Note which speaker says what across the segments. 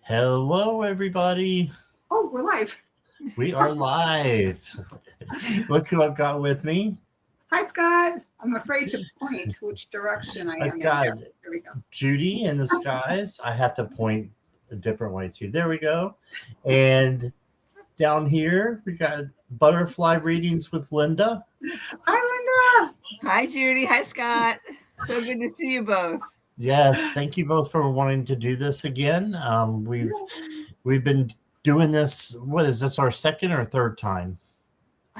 Speaker 1: Hello, everybody.
Speaker 2: Oh, we're live.
Speaker 1: We are live. Look who I've got with me.
Speaker 2: Hi, Scott. I'm afraid to point which direction I am.
Speaker 1: I've got
Speaker 2: There we go.
Speaker 1: Judy in the skies. I have to point a different way too. There we go. And down here, we got butterfly readings with Linda.
Speaker 2: Hi, Linda.
Speaker 3: Hi, Judy. Hi, Scott. So good to see you both.
Speaker 1: Yes, thank you both for wanting to do this again. We've been doing this. What is this? Our second or third time?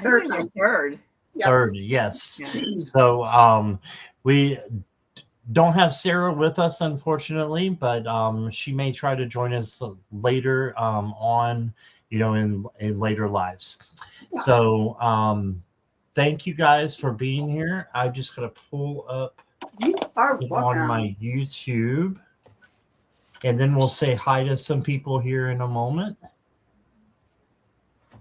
Speaker 3: Third time. Third.
Speaker 2: Yep.
Speaker 1: Third, yes.
Speaker 3: Yeah.
Speaker 1: So we don't have Sarah with us, unfortunately, but she may try to join us later on, in later lives.
Speaker 2: Yeah.
Speaker 1: So thank you guys for being here. I'm just going to pull up
Speaker 2: You are welcome.
Speaker 1: on my YouTube, and then we'll say hi to some people here in a moment.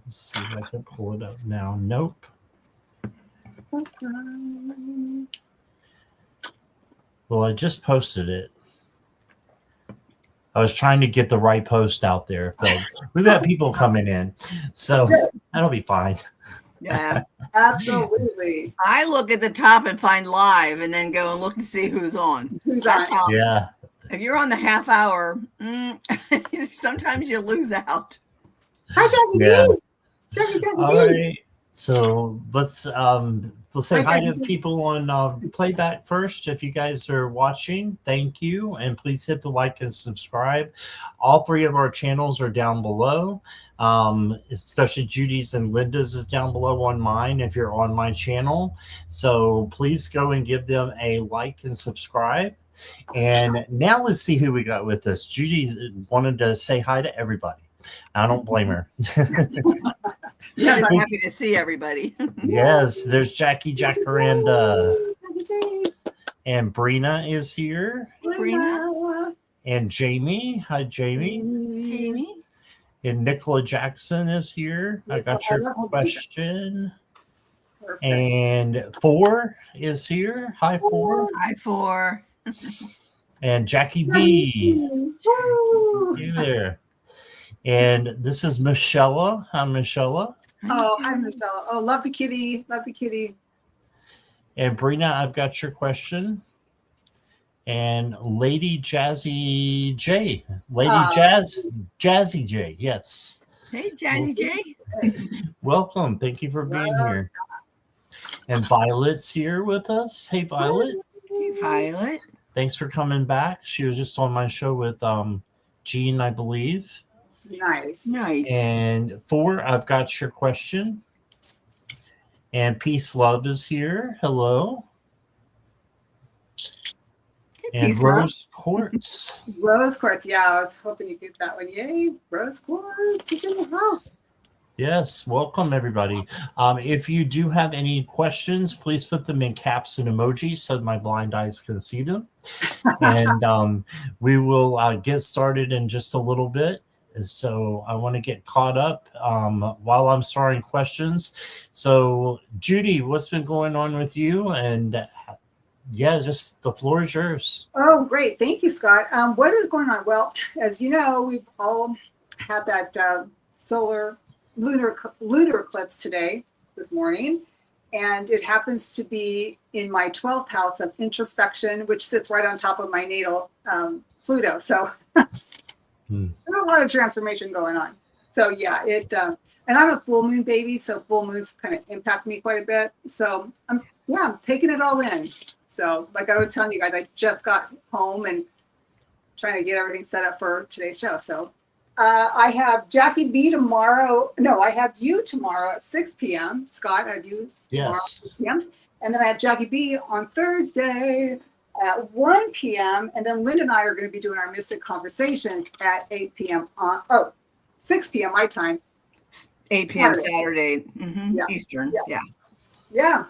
Speaker 1: Let's see if I can pull it up now. Nope. Well, I just posted it. I was trying to get the right post out there, but we've got people coming in, so that'll be fine.
Speaker 3: Yeah.
Speaker 2: Absolutely.
Speaker 3: I look at the top and find live and then go and look and see who's on.
Speaker 2: Who's on?
Speaker 1: Yeah.
Speaker 3: If you're on the half hour, sometimes you lose out.
Speaker 2: Hi, Jackie.
Speaker 1: Yeah.
Speaker 2: Jackie.
Speaker 1: All right. So let's say hi to people on playback first. If you guys are watching, thank you, and please hit the like and subscribe. All three of our channels are down below. Especially Judy's and Linda's is down below on mine if you're on my channel. So please go and give them a like and subscribe. And now let's see who we got with us. Judy wanted to say hi to everybody. I don't blame her.
Speaker 3: Yeah, I'm happy to see everybody.
Speaker 1: Yes, there's Jackie Jacaranda. And Brina is here.
Speaker 3: Brina.
Speaker 1: And Jamie. Hi, Jamie.
Speaker 3: Jamie.
Speaker 1: And Nicola Jackson is here. I got your question.
Speaker 2: Perfect.
Speaker 1: And Four is here. Hi, Four.
Speaker 3: Hi, Four.
Speaker 1: And Jackie B.
Speaker 2: Woo.
Speaker 1: You there. And this is Michelle. Hi, Michelle.
Speaker 2: Oh, hi, Michelle. Oh, love the kitty. Love the kitty.
Speaker 1: And Brina, I've got your question. And Lady Jazzy J. Jazzy J. Yes.
Speaker 3: Hey, Jazzy J.
Speaker 1: Welcome. Thank you for being here. And Violet's here with us. Hey, Violet.
Speaker 3: Hey, Violet.
Speaker 1: Thanks for coming back. She was just on my show with Jean, I believe.
Speaker 2: Nice.
Speaker 1: And Four, I've got your question. And Peace Love is here. Hello. And
Speaker 3: Peace
Speaker 1: Rose Quartz.
Speaker 2: Rose Quartz. Yeah, I was hoping you get that one. Yay, Rose Quartz is in the house.
Speaker 1: Yes, welcome everybody. If you do have any questions, please put them in caps and emojis so my blind eyes can see them. And we will get started in just a little bit. So I want to get caught up while I'm starting questions. So Judy, what's been going on with you? And yeah, just the floor is yours.
Speaker 2: Oh, great. Thank you, Scott. What is going on? Well, as you know, we've all had that lunar eclipse this morning. And it happens to be in my 12th house of introspection, which sits right on top of my natal Pluto. So there's a lot of transformation going on. So yeah, and I'm a full moon baby, so full moons kind of impact me quite a bit. So I'm taking it all in. So like I was telling you guys, I just got home and trying to get everything set up for today's show. So I have Jackie B tomorrow. No, I have you tomorrow at 6 p.m. Scott, I have you tomorrow at 6 p.m. And then I have Jackie B on Thursday at 1 p.m. And then Linda and I are going to be doing our Mystic Conversation at 8 p.m. 6 p.m. my time.
Speaker 3: 8 p.m. Saturday
Speaker 2: Yeah.
Speaker 3: Eastern.
Speaker 2: Yeah.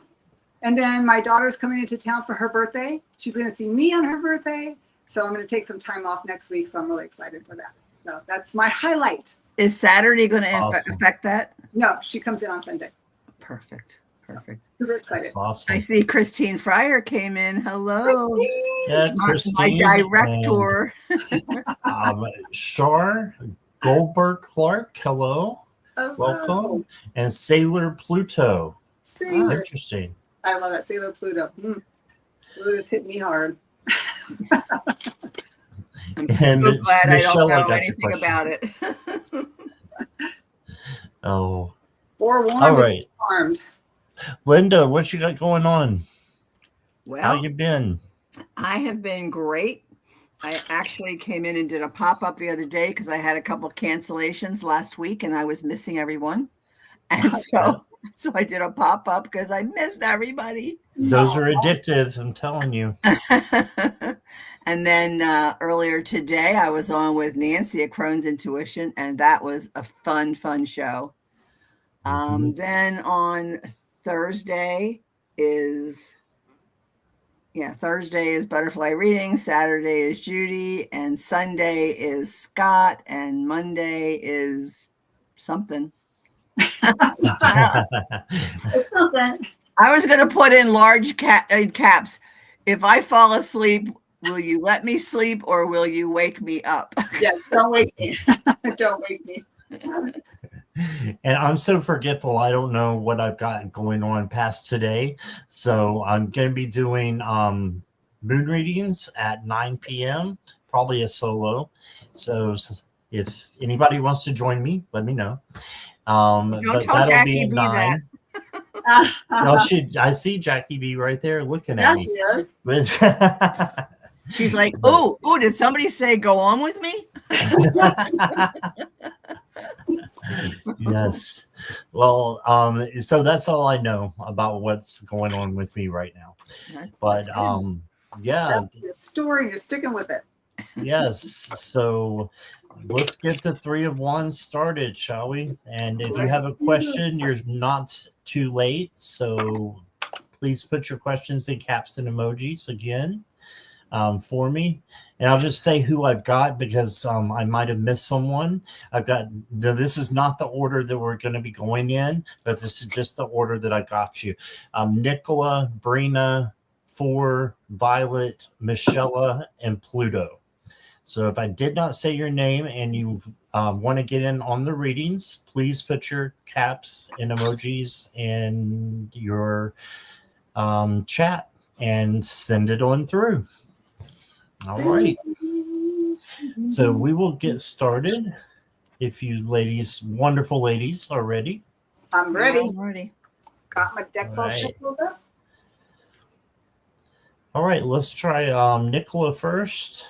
Speaker 2: And then my daughter's coming into town for her birthday. She's going to see me on her birthday. So I'm going to take some time off next week. So I'm really excited for that. So that's my highlight.
Speaker 3: Is Saturday going to affect that?
Speaker 2: No, she comes in on Sunday.
Speaker 3: Perfect. Perfect.
Speaker 2: Super
Speaker 1: That's
Speaker 2: excited.
Speaker 3: I
Speaker 1: awesome.
Speaker 3: see Christine Fryer came in. Hello.
Speaker 1: Yeah,
Speaker 3: My
Speaker 1: Christine
Speaker 3: director.
Speaker 1: and Shar Goldberg Clark. Hello,
Speaker 2: Oh,
Speaker 1: welcome, and Sailor Pluto.
Speaker 2: Sailor.
Speaker 1: Interesting.
Speaker 2: I love it. Sailor Pluto. Pluto's hit me hard.
Speaker 3: I'm
Speaker 1: And
Speaker 3: so glad
Speaker 1: Michelle,
Speaker 3: I
Speaker 1: I
Speaker 3: don't know
Speaker 1: got your
Speaker 3: anything
Speaker 1: question.
Speaker 3: about it.
Speaker 1: Oh,
Speaker 2: Forewarned
Speaker 1: all
Speaker 2: is
Speaker 1: right.
Speaker 2: armed.
Speaker 1: Linda, what you got going on? How
Speaker 3: Well,
Speaker 1: you been?
Speaker 3: I have been great. I actually came in and did a pop-up the other day because I had a couple cancellations last week and I was missing everyone. And so I did a pop-up because I missed everybody.
Speaker 1: Those are addictive, I'm telling you.
Speaker 3: And then earlier today, I was on with Nancy at Crohn's Intuition, and that was a fun show. Then on Thursday is butterfly reading, Saturday is Judy, and Sunday is Scott, and Monday is something.
Speaker 2: It's something.
Speaker 3: I was going to put in large caps. If I fall asleep, will you let me sleep or will you wake me up?
Speaker 2: Yes, don't wake me. Don't wake me.
Speaker 1: And I'm so forgetful. I don't know what I've got going on past today. So I'm going to be doing moon readings at 9 p.m., probably a solo. So if anybody wants to join me, let me know.
Speaker 3: Don't
Speaker 1: but
Speaker 3: tell
Speaker 1: that'll
Speaker 3: Jackie
Speaker 1: be at
Speaker 3: B that.
Speaker 1: 9. No, I see Jackie B right there looking at me.
Speaker 2: She is.
Speaker 3: She's like, oh, did somebody say go on with me?
Speaker 1: Yes. Well, so that's all I know about what's going on with me right now. But yeah.
Speaker 2: That's your story. You're sticking with it.
Speaker 1: Yes. So let's get the 3 of Wands started, shall we? And if you have a question, you're not too late. So please put your questions in caps and emojis again for me. And I'll just say who I've got because I might have missed someone. This is not the order that we're going to be going in, but this is just the order that I got you. Nicola, Brina, For, Violet, Michelle, and Pluto. So if I did not say your name and you want to get in on the readings, please put your caps and emojis in your chat and send it on through. All right. So we will get started. If you ladies, wonderful ladies, are ready.
Speaker 2: I'm ready.
Speaker 3: I'm ready.
Speaker 2: Got my decks all shuffled up.
Speaker 1: All right, let's try Nicola first.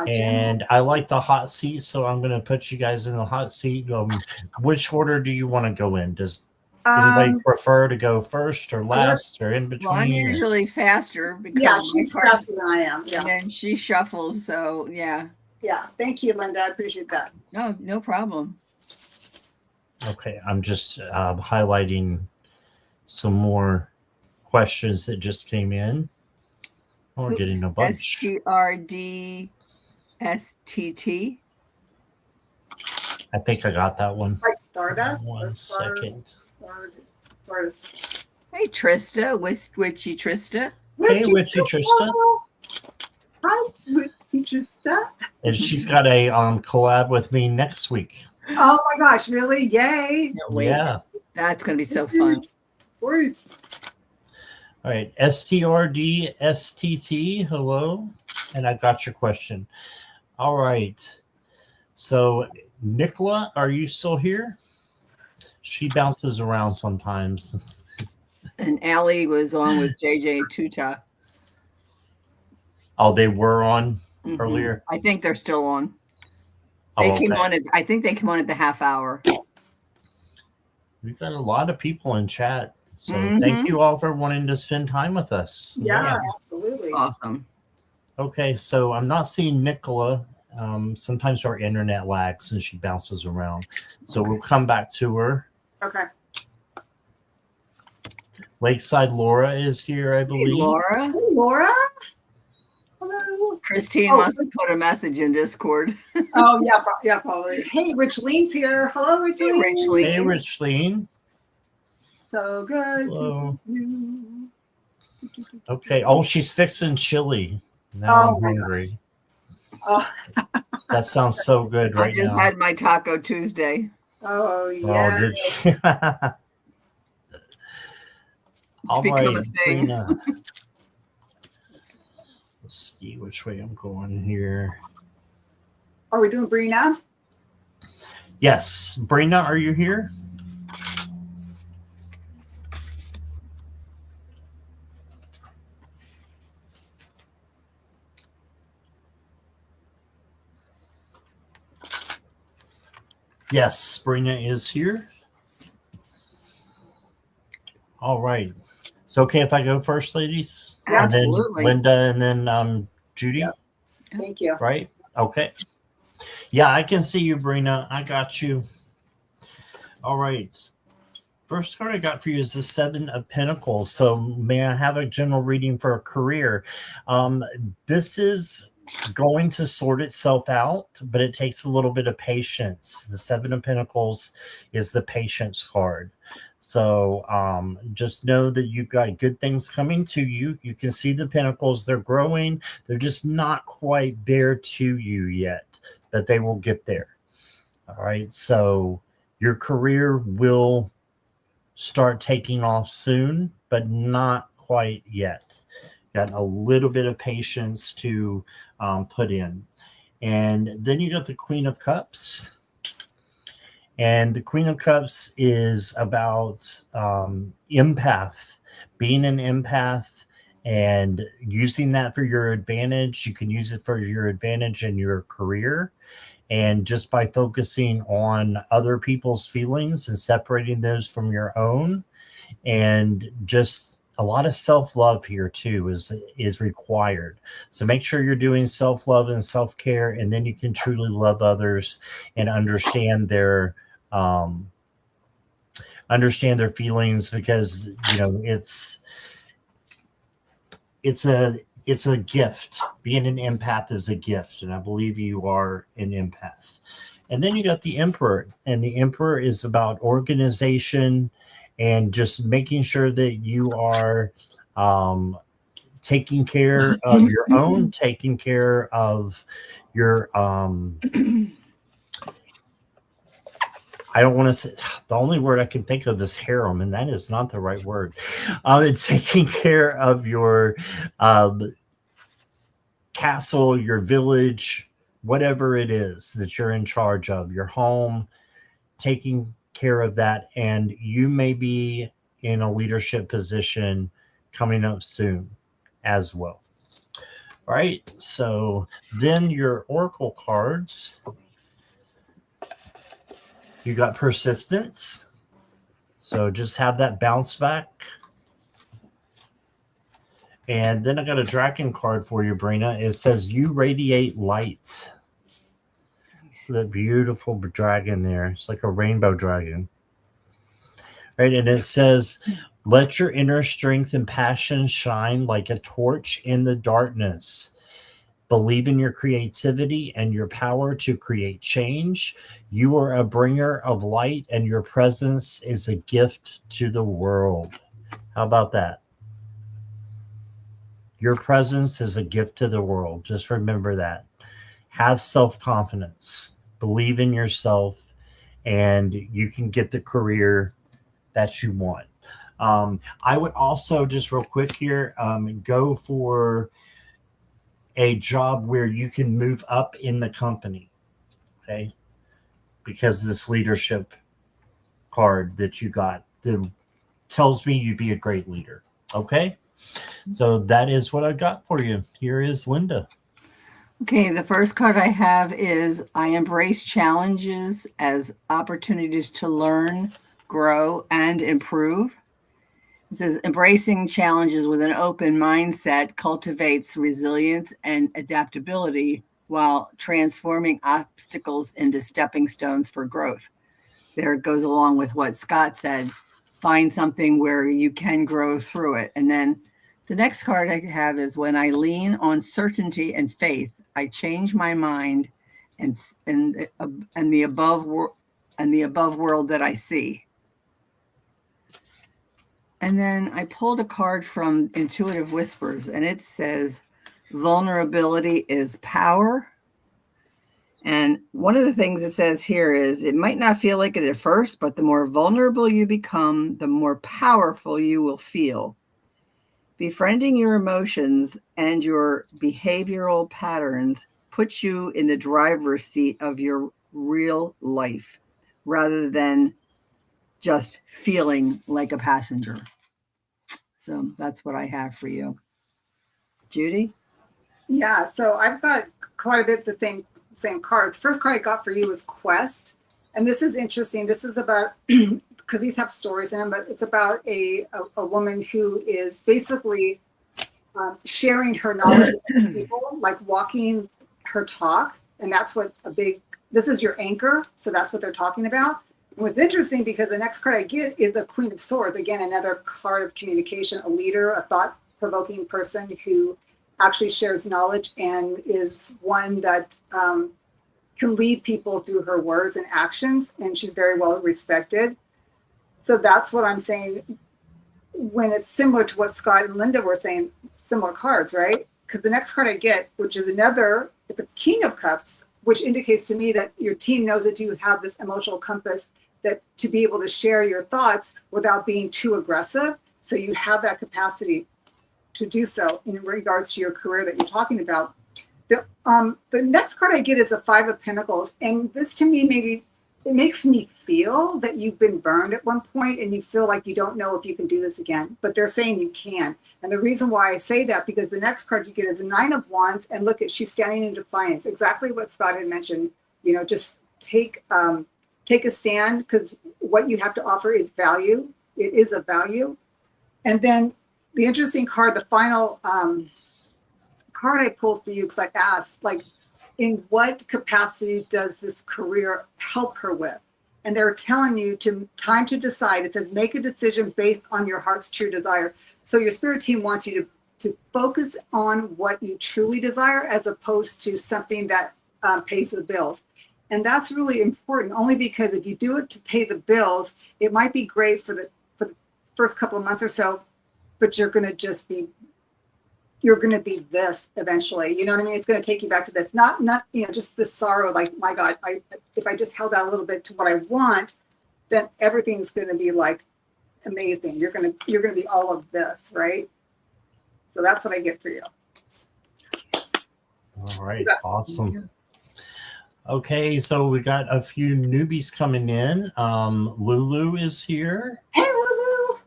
Speaker 1: And I like the hot seat, so I'm going to put you guys in the hot seat. Which order do you want to go in? Does anybody prefer to go first or last or in between?
Speaker 3: Well, I'm usually faster because
Speaker 2: she's faster than I am. Yeah.
Speaker 3: And then she shuffles, so yeah.
Speaker 2: Yeah. Thank you, Linda. I appreciate that.
Speaker 3: No problem.
Speaker 1: Okay, I'm just highlighting some more questions that just came in. We're getting a bunch.
Speaker 3: STRDSTT.
Speaker 1: I think I got that one.
Speaker 2: Like Stardust.
Speaker 1: One second.
Speaker 2: Stardust.
Speaker 3: Hey, Trista, Witchy Trista.
Speaker 1: Hey, Witchy Trista.
Speaker 2: Hi, Witchy Trista.
Speaker 1: And she's got a collab with me next week.
Speaker 2: Oh my gosh, really? Yay.
Speaker 1: Yeah.
Speaker 3: That's going to be so fun.
Speaker 2: Sweet.
Speaker 1: All right. STRDSTT. Hello. And I got your question. All right. So, Nicola, are you still here? She bounces around sometimes.
Speaker 3: And Allie was on with JJ Tuta.
Speaker 1: Oh, they were on earlier?
Speaker 3: I think they're still on.
Speaker 1: I
Speaker 3: think they came on at the half hour.
Speaker 1: We've got a lot of people in chat. So thank you all for wanting to spend time with us.
Speaker 2: Yeah, absolutely.
Speaker 3: Awesome.
Speaker 1: Okay, so I'm not seeing Nicola. Sometimes our internet lags and she bounces around. So we'll come back to her.
Speaker 2: Okay.
Speaker 1: Lakeside Laura is here, I believe.
Speaker 3: Hey, Laura.
Speaker 2: Hey, Laura. Hello.
Speaker 3: Christine
Speaker 2: Oh,
Speaker 3: must have put a message in Discord.
Speaker 2: Oh, yeah, probably. Hey, Rich Lean's here. Hello, Rich
Speaker 3: Hey, Rich
Speaker 2: Lean.
Speaker 3: Lean.
Speaker 1: Hey, Rich Lean.
Speaker 2: So good.
Speaker 1: Hello.
Speaker 2: To you.
Speaker 1: Okay. Oh, she's fixing chili. Now I'm hungry.
Speaker 2: Oh,
Speaker 1: That sounds so good
Speaker 3: I
Speaker 1: right
Speaker 3: just
Speaker 1: now.
Speaker 3: had my Taco Tuesday.
Speaker 2: oh
Speaker 1: Oh,
Speaker 2: yeah.
Speaker 1: did you? All
Speaker 3: become
Speaker 1: right,
Speaker 3: a thing.
Speaker 1: Brina. Let's see which way I'm going here.
Speaker 2: Are we doing Brina?
Speaker 1: Yes, Brina, are you here? Yes, Brina is here. All right. It's okay if I go first, ladies?
Speaker 3: Absolutely.
Speaker 1: And then Linda and then Judy?
Speaker 2: Yep. Thank you.
Speaker 1: Right? Okay. Yeah, I can see you, Brina. I got you. All right. First card I got for you is the Seven of Pentacles. So may I have a general reading for a career? This is going to sort itself out, but it takes a little bit of patience. The Seven of Pentacles is the patience card. So just know that you've got good things coming to you. You can see the pentacles. They're growing. They're just not quite there to you yet, but they will get there. All right. So your career will start taking off soon, but not quite yet. Got a little bit of patience to put in. And then you got the Queen of Cups. And the Queen of Cups is about empath, being an empath and using that for your advantage. You can use it for your advantage in your career. And just by focusing on other people's feelings and separating those from your own, and just a lot of self-love here too is required. So make sure you're doing self-love and self-care, and then you can truly love others and understand their feelings, because it's a gift. Being an empath is a gift, and I believe you are an empath. And then you got the Emperor, and the Emperor is about organization and just making sure that you are taking care of your own, taking care of your I don't want to say, the only word I can think of is harem, and that is not the right word. It's taking care of your castle, your village, whatever it is that you're in charge of, your home, taking care of that. And you may be in a leadership position coming up soon as well. All right. So then your oracle cards. You got persistence. So just have that bounce back. And then I got a dragon card for you, Brina. It says you radiate light. That beautiful dragon there. It's like a rainbow dragon. Right. And it says, let your inner strength and passion shine like a torch in the darkness. Believe in your creativity and your power to create change. You are a bringer of light, and your presence is a gift to the world. How about that? Your presence is a gift to the world. Just remember that. Have self-confidence. Believe in yourself, and you can get the career that you want. I would also, just real quick here, go for a job where you can move up in the company, okay? Because this leadership card that you got that tells me you'd be a great leader, okay? So that is what I got for you. Here is Linda.
Speaker 3: Okay, the first card I have is I embrace challenges as opportunities to learn, grow, and improve. It says embracing challenges with an open mindset cultivates resilience and adaptability while transforming obstacles into stepping stones for growth. There it goes along with what Scott said. Find something where you can grow through it. And then The next card I have is when I lean on certainty and faith, I change my mind and the above world that I see. And then I pulled a card from Intuitive Whispers, and it says, vulnerability is power. And one of the things it says here is, it might not feel like it at first, but the more vulnerable you become, the more powerful you will feel. Befriending your emotions and your behavioral patterns puts you in the driver's seat of your real life, rather than just feeling like a passenger. So that's what I have for you. Judy?
Speaker 2: Yeah, so I've got quite a bit the same cards. First card I got for you is Quest. And this is interesting. This is about, because these have stories in them, but it's about a woman who is basically sharing her knowledge with people, like walking her talk. And that's what this is your anchor. So that's what they're talking about. And what's interesting, because the next card I get is the Queen of Swords. Again, another card of communication, a leader, a thought-provoking person who actually shares knowledge and is one that can lead people through her words and actions. And she's very well respected. So that's what I'm saying when it's similar to what Scott and Linda were saying, similar cards, right? Because the next card I get, which is it's a King of Cups, which indicates to me that your team knows that you have this emotional compass that to be able to share your thoughts without being too aggressive. So you have that capacity to do so in regards to your career that you're talking about. The next card I get is a Five of Pentacles. And this to me, maybe it makes me feel that you've been burned at one point and you feel like you don't know if you can do this again, but they're saying you can. And the reason why I say that, because the next card you get is a Nine of Wands, and look at, she's standing in defiance. Exactly what Scott had mentioned, just take a stand, because what you have to offer is value. It is a value. And then the interesting card, the final card I pulled for you, because I asked, like, in what capacity does this career help her with? And they're telling you time to decide. It says, make a decision based on your heart's true desire. So your spirit team wants you to focus on what you truly desire, as opposed to something that pays the bills. And that's really important, only because if you do it to pay the bills, it might be great for the first couple of months or so, but you're going to be this eventually. You know what I mean? It's going to take you back to this, not just this sorrow, like, my God, if I just held out a little bit to what I want, then everything's going to be like amazing. You're going to be all of this, right? So that's what I get for you.
Speaker 1: All right. Awesome. Okay, so we got a few newbies coming in. Lulu is here.
Speaker 2: Hey, Lulu.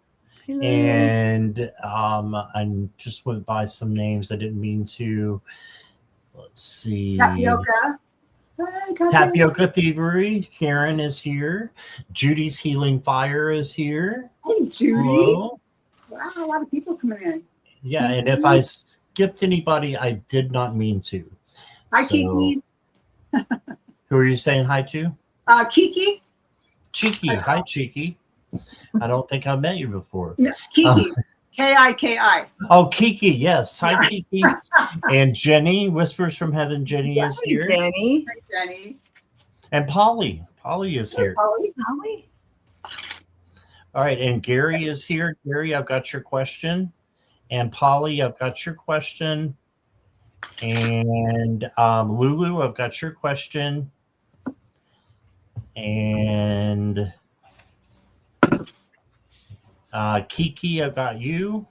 Speaker 1: And I just went by some names. I didn't mean to. Let's see.
Speaker 2: Tapioca.
Speaker 1: Tapioca Thievery. Karen is here. Judy's Healing Fire is here.
Speaker 2: Hey, Judy.
Speaker 1: Hello.
Speaker 2: Wow, a lot of people coming in.
Speaker 1: Yeah, and if I skipped anybody, I did not mean to.
Speaker 2: Hi, Kiki.
Speaker 1: Who are you saying hi to?
Speaker 2: Kiki.
Speaker 1: Cheeky. Hi, Cheeky. I don't think I've met you before.
Speaker 2: No, Kiki. K-I-K-I.
Speaker 1: Oh, Kiki. Yes. Hi, Kiki. And Jenny, Whispers from Heaven. Jenny is here.
Speaker 3: Jenny.
Speaker 2: Hi, Jenny.
Speaker 1: And Polly. Polly is here.
Speaker 3: Polly.
Speaker 1: All right. And Gary is here. Gary, I've got your question. And Polly, I've got your question. And Lulu, I've got your question. And Kiki, I've got you.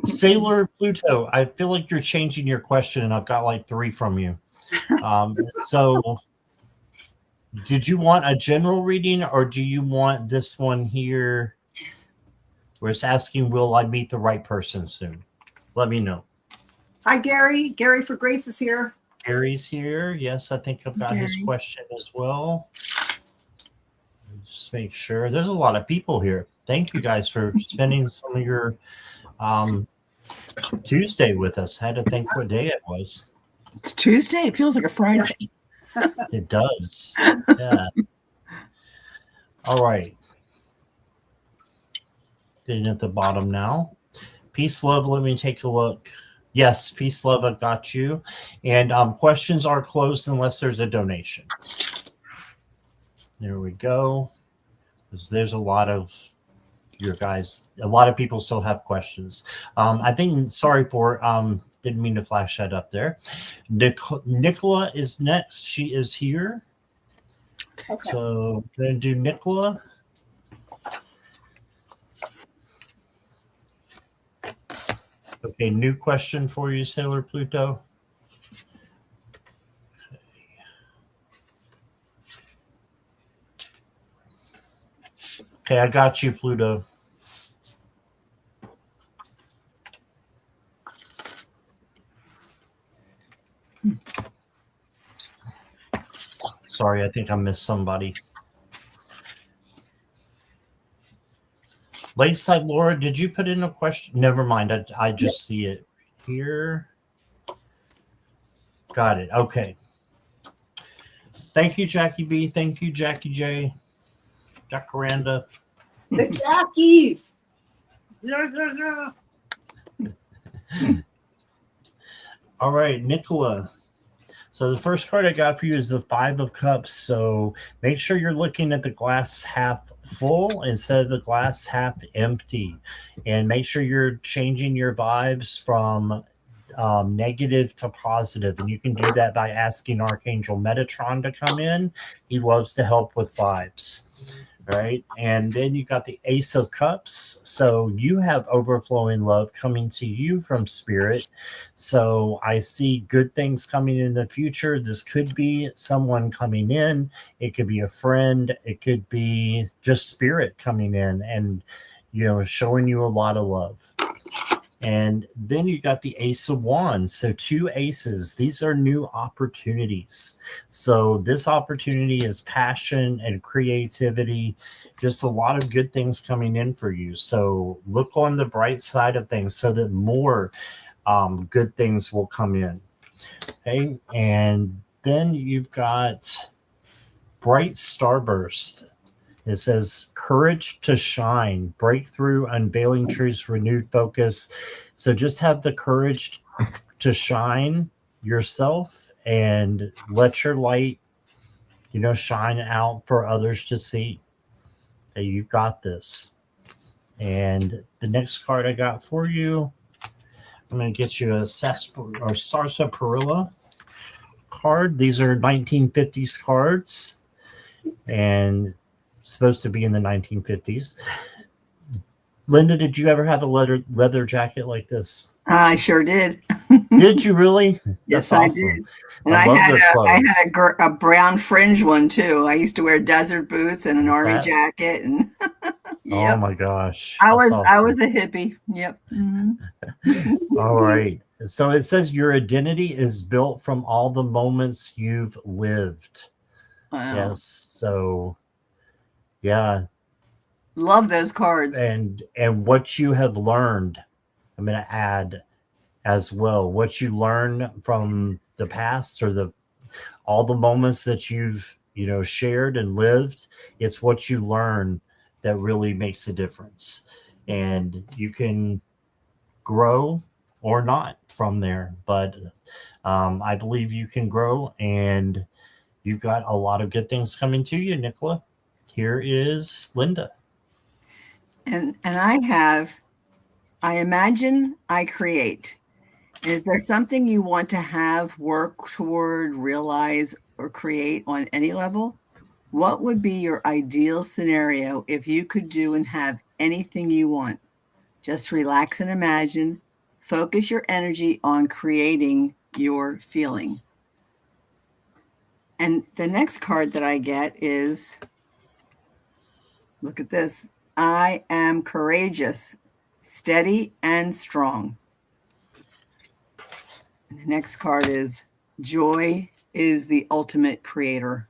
Speaker 1: Sailor Pluto, I feel like you're changing your question, and I've got like 3 from you. So did you want a general reading, or do you want this one here where it's asking, will I meet the right person soon? Let me know.
Speaker 2: Hi, Gary. Gary for Grace is here.
Speaker 1: Gary's here. Yes, I think I've got his question as well. Just make sure. There's a lot of people here. Thank you guys for spending some of your Tuesday with us. I had to think what day it was.
Speaker 3: It's Tuesday. It feels like a Friday.
Speaker 1: It does. Yeah. All right. Getting at the bottom now. Peace, love. Let me take a look. Yes, peace, love. I've got you. And questions are closed unless there's a donation. There we go. Because there's a lot of your guys. A lot of people still have questions. I think. Sorry for. Didn't mean to flash that up there. Nicola is next. She is here.
Speaker 2: Okay.
Speaker 1: So I'm gonna do Nicola. Okay, new question for you, Sailor Pluto. Okay, I got you, Pluto. Sorry, I think I missed somebody. Lakeside Laura, did you put in a question? Never mind. I just see it here. Got it. Okay. Thank you, Jackie B. Thank you, Jackie J. Jacaranda.
Speaker 2: The Jackies.
Speaker 1: Yeah. All right, Nicola. So the first card I got for you is the Five of Cups. So make sure you're looking at the glass half full instead of the glass half empty. And make sure you're changing your vibes from negative to positive. And you can do that by asking Archangel Metatron to come in. He loves to help with vibes. Right. And then you got the Ace of Cups. So you have overflowing love coming to you from Spirit. So I see good things coming in the future. This could be someone coming in. It could be a friend. It could be just Spirit coming in and, showing you a lot of love. And then you got the Ace of Wands. So 2 aces. These are new opportunities. So this opportunity is passion and creativity. Just a lot of good things coming in for you. So look on the bright side of things so that more good things will come in. Okay. And then you've got Bright Starburst. It says courage to shine, breakthrough, unveiling truths, renewed focus. So just have the courage to shine yourself and let your light, shine out for others to see. Okay, you've got this. And the next card I got for you, I'm going to get you a Sarsaparilla card. These are 1950s cards and supposed to be in the 1950s. Linda, did you ever have a leather jacket like this?
Speaker 3: I sure did.
Speaker 1: Did you really?
Speaker 3: Yes,
Speaker 1: That's awesome.
Speaker 3: I did. And
Speaker 1: I
Speaker 3: had a brown fringe one too. I used to wear desert boots and an army jacket, and
Speaker 1: yep. Oh my gosh!
Speaker 3: I was a hippie. Yep. Mm-hmm.
Speaker 1: All right. So it says your identity is built from all the moments you've lived.
Speaker 3: Wow.
Speaker 1: Yes. So, yeah.
Speaker 3: Love those cards.
Speaker 1: And what you have learned, I'm going to add as well. What you learn from the past or all the moments that you've, shared and lived, it's what you learn that really makes a difference. And you can grow or not from there. But I believe you can grow, and you've got a lot of good things coming to you, Nicola. Here is Linda.
Speaker 3: And I imagine, I create. Is there something you want to have, work toward, realize, or create on any level? What would be your ideal scenario if you could do and have anything you want? Just relax and imagine. Focus your energy on creating your feeling. And the next card that I get is, look at this. I am courageous, steady, and strong. And the next card is joy is the ultimate creator.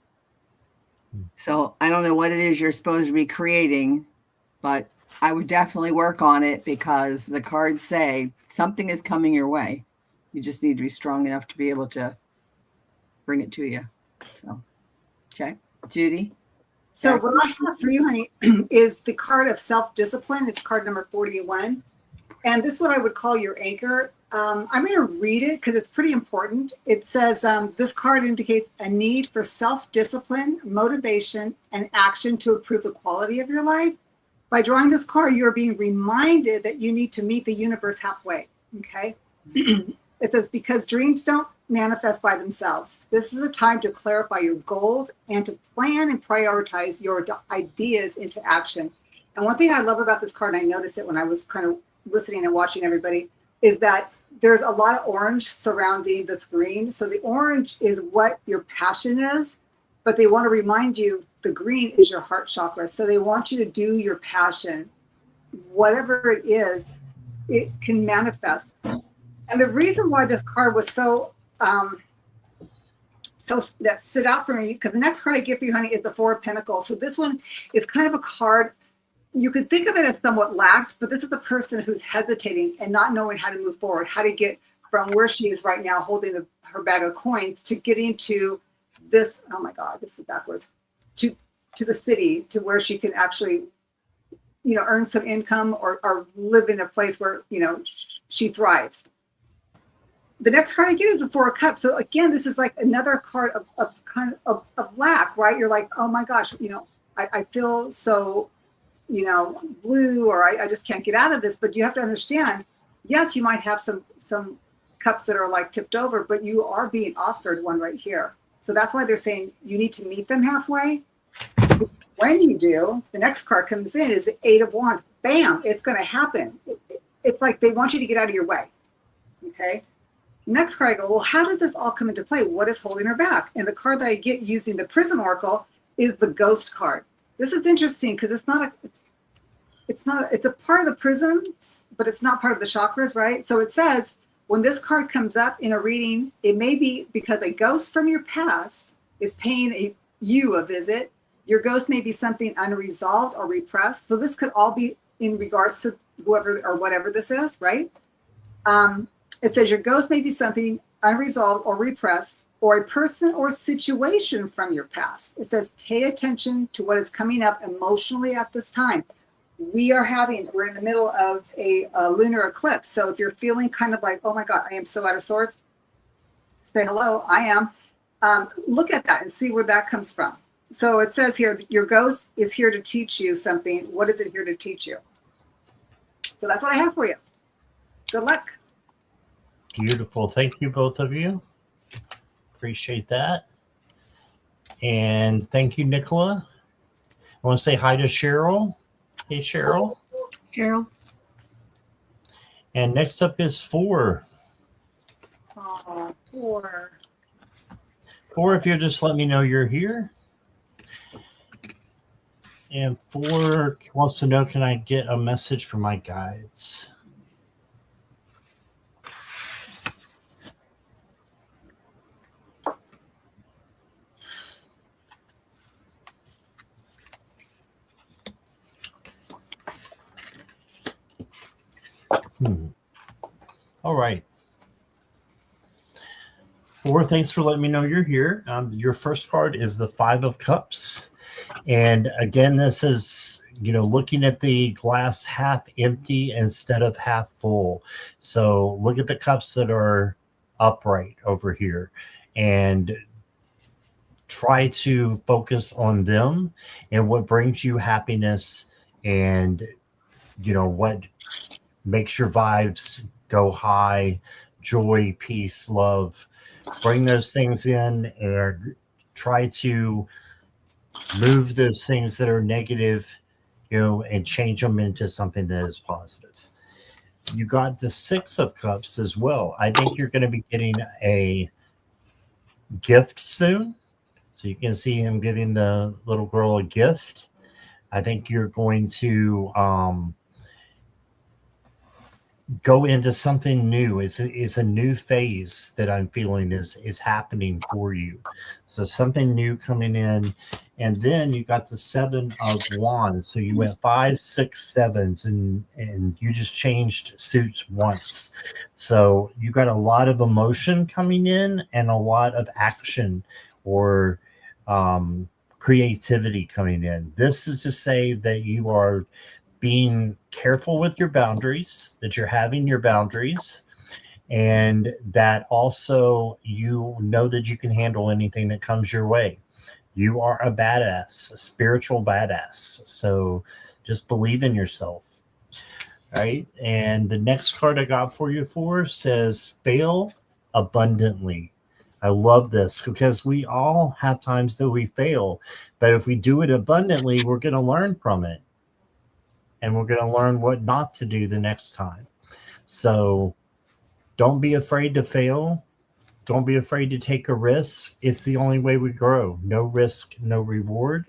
Speaker 3: So I don't know what it is you're supposed to be creating, but I would definitely work on it because the cards say something is coming your way. You just need to be strong enough to be able to bring it to you. So, okay. Judy?
Speaker 2: So what I have for you, honey, is the card of self-discipline. It's card number 41. And this is what I would call your anchor. I'm going to read it because it's pretty important. It says, this card indicates a need for self-discipline, motivation, and action to improve the quality of your life. By drawing this card, you're being reminded that you need to meet the universe halfway, okay? It says, because dreams don't manifest by themselves. This is a time to clarify your goals and to plan and prioritize your ideas into action. And one thing I love about this card, and I noticed it when I was kind of listening and watching everybody, is that there's a lot of orange surrounding this green. So the orange is what your passion is, but they want to remind you the green is your heart chakra. So they want you to do your passion. Whatever it is, it can manifest. And the reason why this card was so that stood out for me, because the next card I give for you, honey, is the Four of Pentacles. So this one is kind of a card, you could think of it as somewhat lacked, but this is the person who's hesitating and not knowing how to move forward, how to get from where she is right now, holding her bag of coins, to getting to this, oh my God, this is backwards, to the city, to where she can actually, earn some income or live in a place where, she thrives. The next card I get is the Four of Cups. So again, this is like another card of lack, right? You're like, oh my gosh, I feel so, blue, or I just can't get out of this. But you have to understand, yes, you might have some cups that are like tipped over, but you are being offered one right here. So that's why they're saying you need to meet them halfway. When you do, the next card comes in is the Eight of Wands. Bam, it's going to happen. It's like they want you to get out of your way. Okay. Next card, I go, well, how does this all come into play? What is holding her back? And the card that I get using the Prism Oracle is the Ghost card. This is interesting because it's a part of the prism, but it's not part of the chakras, right? So it says, when this card comes up in a reading, it may be because a ghost from your past is paying you a visit. Your ghost may be something unresolved or repressed. So this could all be in regards to whoever or whatever this is, right? It says your ghost may be something unresolved or repressed, or a person or situation from your past. It says, pay attention to what is coming up emotionally at this time. We're in the middle of a lunar eclipse. So if you're feeling kind of like, oh my God, I am so out of sorts, say hello, I am. Look at that and see where that comes from. So it says here, your ghost is here to teach you something. What is it here to teach you? So that's what I have for you. Good luck.
Speaker 1: Beautiful. Thank you, both of you. Appreciate that. And thank you, Nicola. I want to say hi to Cheryl. Hey, Cheryl.
Speaker 3: Cheryl.
Speaker 1: And next up is 4.
Speaker 2: Oh, 4.
Speaker 1: 4, if you'll just let me know you're here. And 4 wants to know, can I get a message from my guides? All right. 4, thanks for letting me know you're here. Your first card is the 5 of Cups. And again, this is, looking at the glass half empty instead of half full. So look at the cups that are upright over here and try to focus on them and what brings you happiness and, what makes your vibes go high, joy, peace, love. Bring those things in and try to move those things that are negative, and change them into something that is positive. You got the 6 of Cups as well. I think you're going to be getting a gift soon. So you can see him giving the little girl a gift. I think you're going to go into something new. It's a new phase that I'm feeling is happening for you. So something new coming in. And then you got the 7 of Wands. So you went 5, 6, 7s, and you just changed suits once. So you got a lot of emotion coming in and a lot of action or creativity coming in. This is to say that you are being careful with your boundaries, that you're having your boundaries, and that also you know that you can handle anything that comes your way. You are a badass, a spiritual badass. So just believe in yourself. Right. And the next card I got for you says fail abundantly. I love this because we all have times that we fail, but if we do it abundantly, we're going to learn from it and we're going to learn what not to do the next time. So don't be afraid to fail. Don't be afraid to take a risk. It's the only way we grow. No risk, no reward.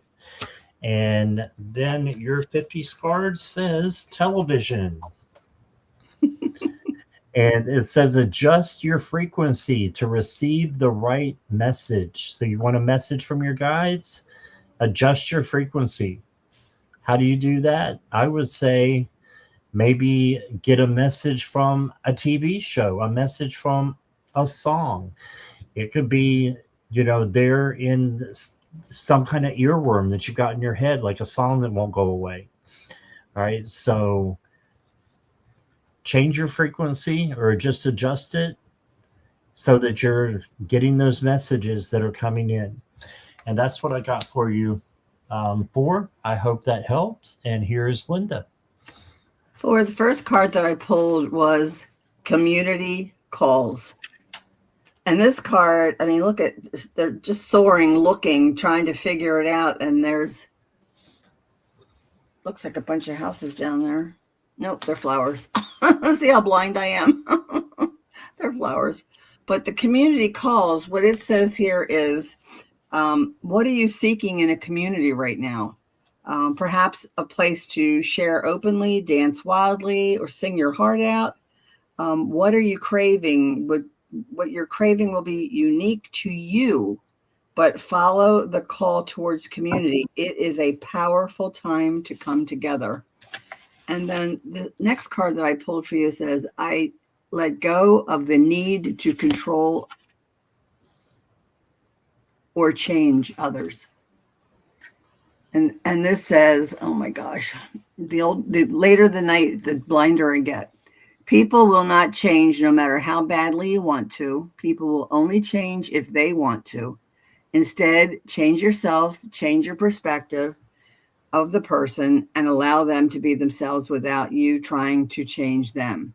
Speaker 1: And then your 50 card says television. And it says adjust your frequency to receive the right message. So you want a message from your guides? Adjust your frequency. How do you do that? I would say maybe get a message from a TV show, a message from a song. It could be, they're in some kind of earworm that you got in your head, like a song that won't go away. All right. So change your frequency or just adjust it so that you're getting those messages that are coming in. And that's what I got for you. I hope that helps. And here's Linda.
Speaker 3: For the first card that I pulled was community calls. And this card, I mean, look at, they're just soaring, looking, trying to figure it out. And looks like a bunch of houses down there. Nope, they're flowers. See how blind I am? They're flowers. But the community calls, what it says here is, what are you seeking in a community right now? Perhaps a place to share openly, dance wildly, or sing your heart out. What are you craving? What you're craving will be unique to you, but follow the call towards community. It is a powerful time to come together. And then the next card that I pulled for you says, I let go of the need to control or change others. And this says, oh my gosh, the later the night, the blinder I get. People will not change no matter how badly you want to. People will only change if they want to. Instead, change yourself, change your perspective of the person, and allow them to be themselves without you trying to change them.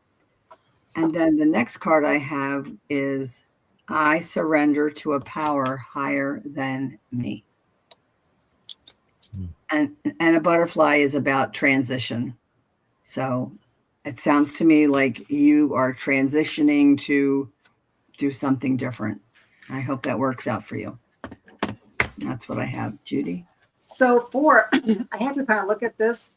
Speaker 3: And then the next card I have is, I surrender to a power higher than me. And a butterfly is about transition. So it sounds to me like you are transitioning to do something different. I hope that works out for you. That's what I have. Judy?
Speaker 2: So I had to kind of look at this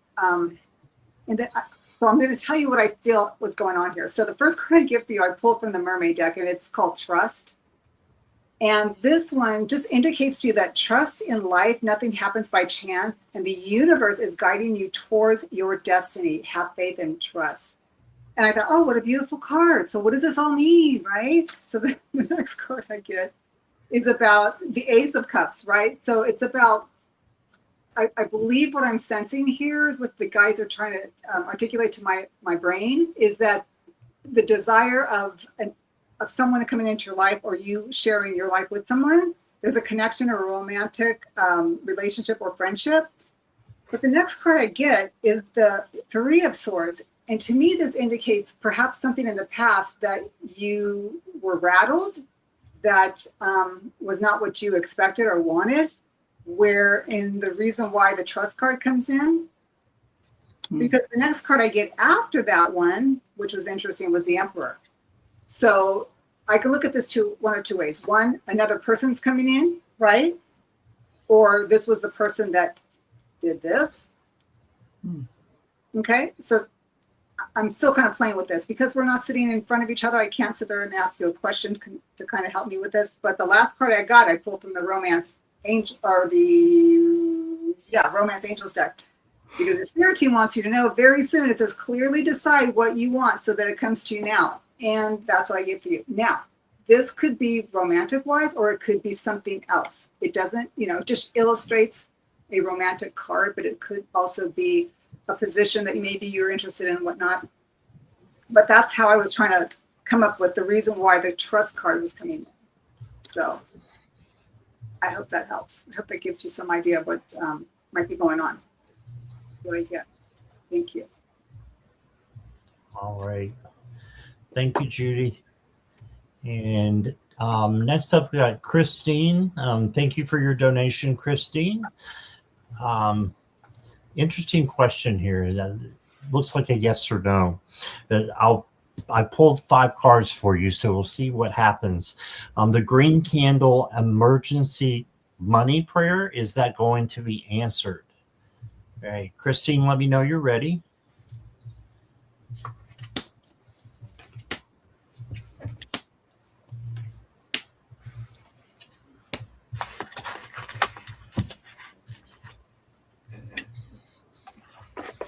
Speaker 2: so I'm going to tell you what I feel was going on here. So the first card I give for you, I pulled from the Mermaid deck, and it's called Trust. And this one just indicates to you that trust in life, nothing happens by chance, and the universe is guiding you towards your destiny. Have faith and trust. And I thought, oh, what a beautiful card. So what does this all mean, right? So the next card I get is about the Ace of Cups, right? So it's about, I believe what I'm sensing here is what the guides are trying to articulate to my brain is that the desire of someone coming into your life or you sharing your life with someone, there's a connection or a romantic relationship or friendship. But the next card I get is the Three of Swords. And to me, this indicates perhaps something in the past that you were rattled, that was not what you expected or wanted, wherein the reason why the Trust card comes in, because the next card I get after that one, which was interesting, was the Emperor. So I can look at this one or two ways. One, another person's coming in, right? Or this was the person that did this. Okay, so I'm still kind of playing with this because we're not sitting in front of each other. I can't sit there and ask you a question to kind of help me with this. But the last card I got, I pulled from the Romance Angel or Romance Angels deck. Because the Spirit team wants you to know very soon. It says clearly decide what you want so that it comes to you now. And that's what I get for you. Now, this could be romantic wise, or it could be something else. It doesn't, it just illustrates a romantic card, but it could also be a position that maybe you're interested in and whatnot. But that's how I was trying to come up with the reason why the trust card was coming in. So I hope that helps. I hope that gives you some idea of what might be going on. Really good. Thank you.
Speaker 1: All right. Thank you, Judy. And next up, we got Christine. Thank you for your donation, Christine. Interesting question here. It looks like a yes or no. But I pulled 5 cards for you, so we'll see what happens. The green candle emergency money prayer, is that going to be answered? All right, Christine, let me know you're ready.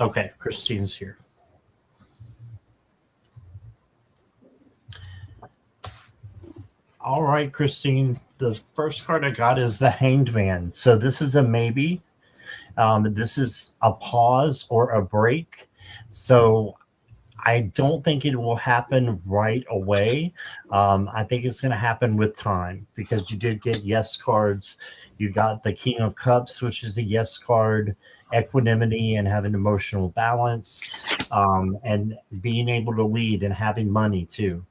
Speaker 1: Okay, Christine's here. All right, Christine, the first card I got is the Hanged Man. So this is a maybe. This is a pause or a break. So I don't think it will happen right away. I think it's going to happen with time, because you did get yes cards. You got the King of Cups, which is a yes card, equanimity and having emotional balance, and being able to lead and having money too.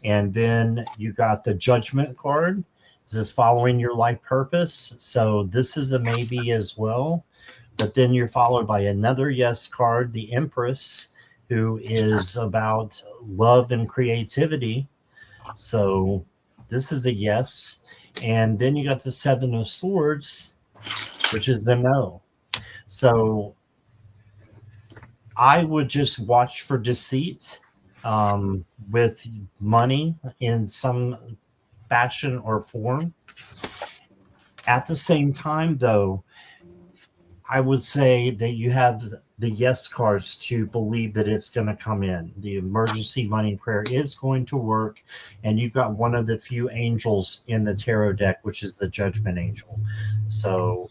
Speaker 1: And then you got the Judgment card. This is following your life purpose. So this is a maybe as well. But then you're followed by another yes card, the Empress, who is about love and creativity. So this is a yes. And then you got the Seven of Swords, which is a no. So I would just watch for deceit with money in some fashion or form. At the same time, though, I would say that you have the yes cards to believe that it's going to come in. The emergency money prayer is going to work, and you've got one of the few angels in the tarot deck, which is the Judgment Angel. So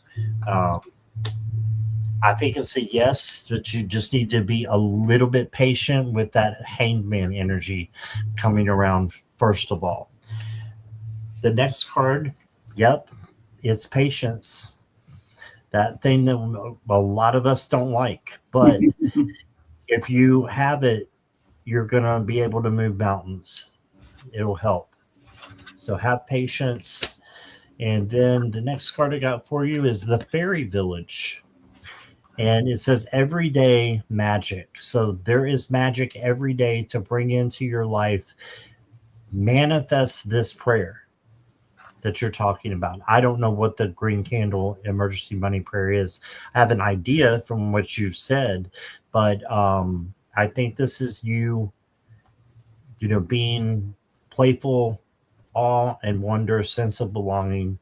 Speaker 1: I think it's a yes, but you just need to be a little bit patient with that Hanged Man energy coming around first of all. The next card, yep, it's patience. That thing that a lot of us don't like. But if you have it, you're going to be able to move mountains. It'll help. So have patience. And then the next card I got for you is the Fairy Village. And it says everyday magic. So there is magic every day to bring into your life. Manifest this prayer that you're talking about. I don't know what the green candle emergency money prayer is. I have an idea from what you've said, but I think this is you being playful, awe and wonder, sense of belonging.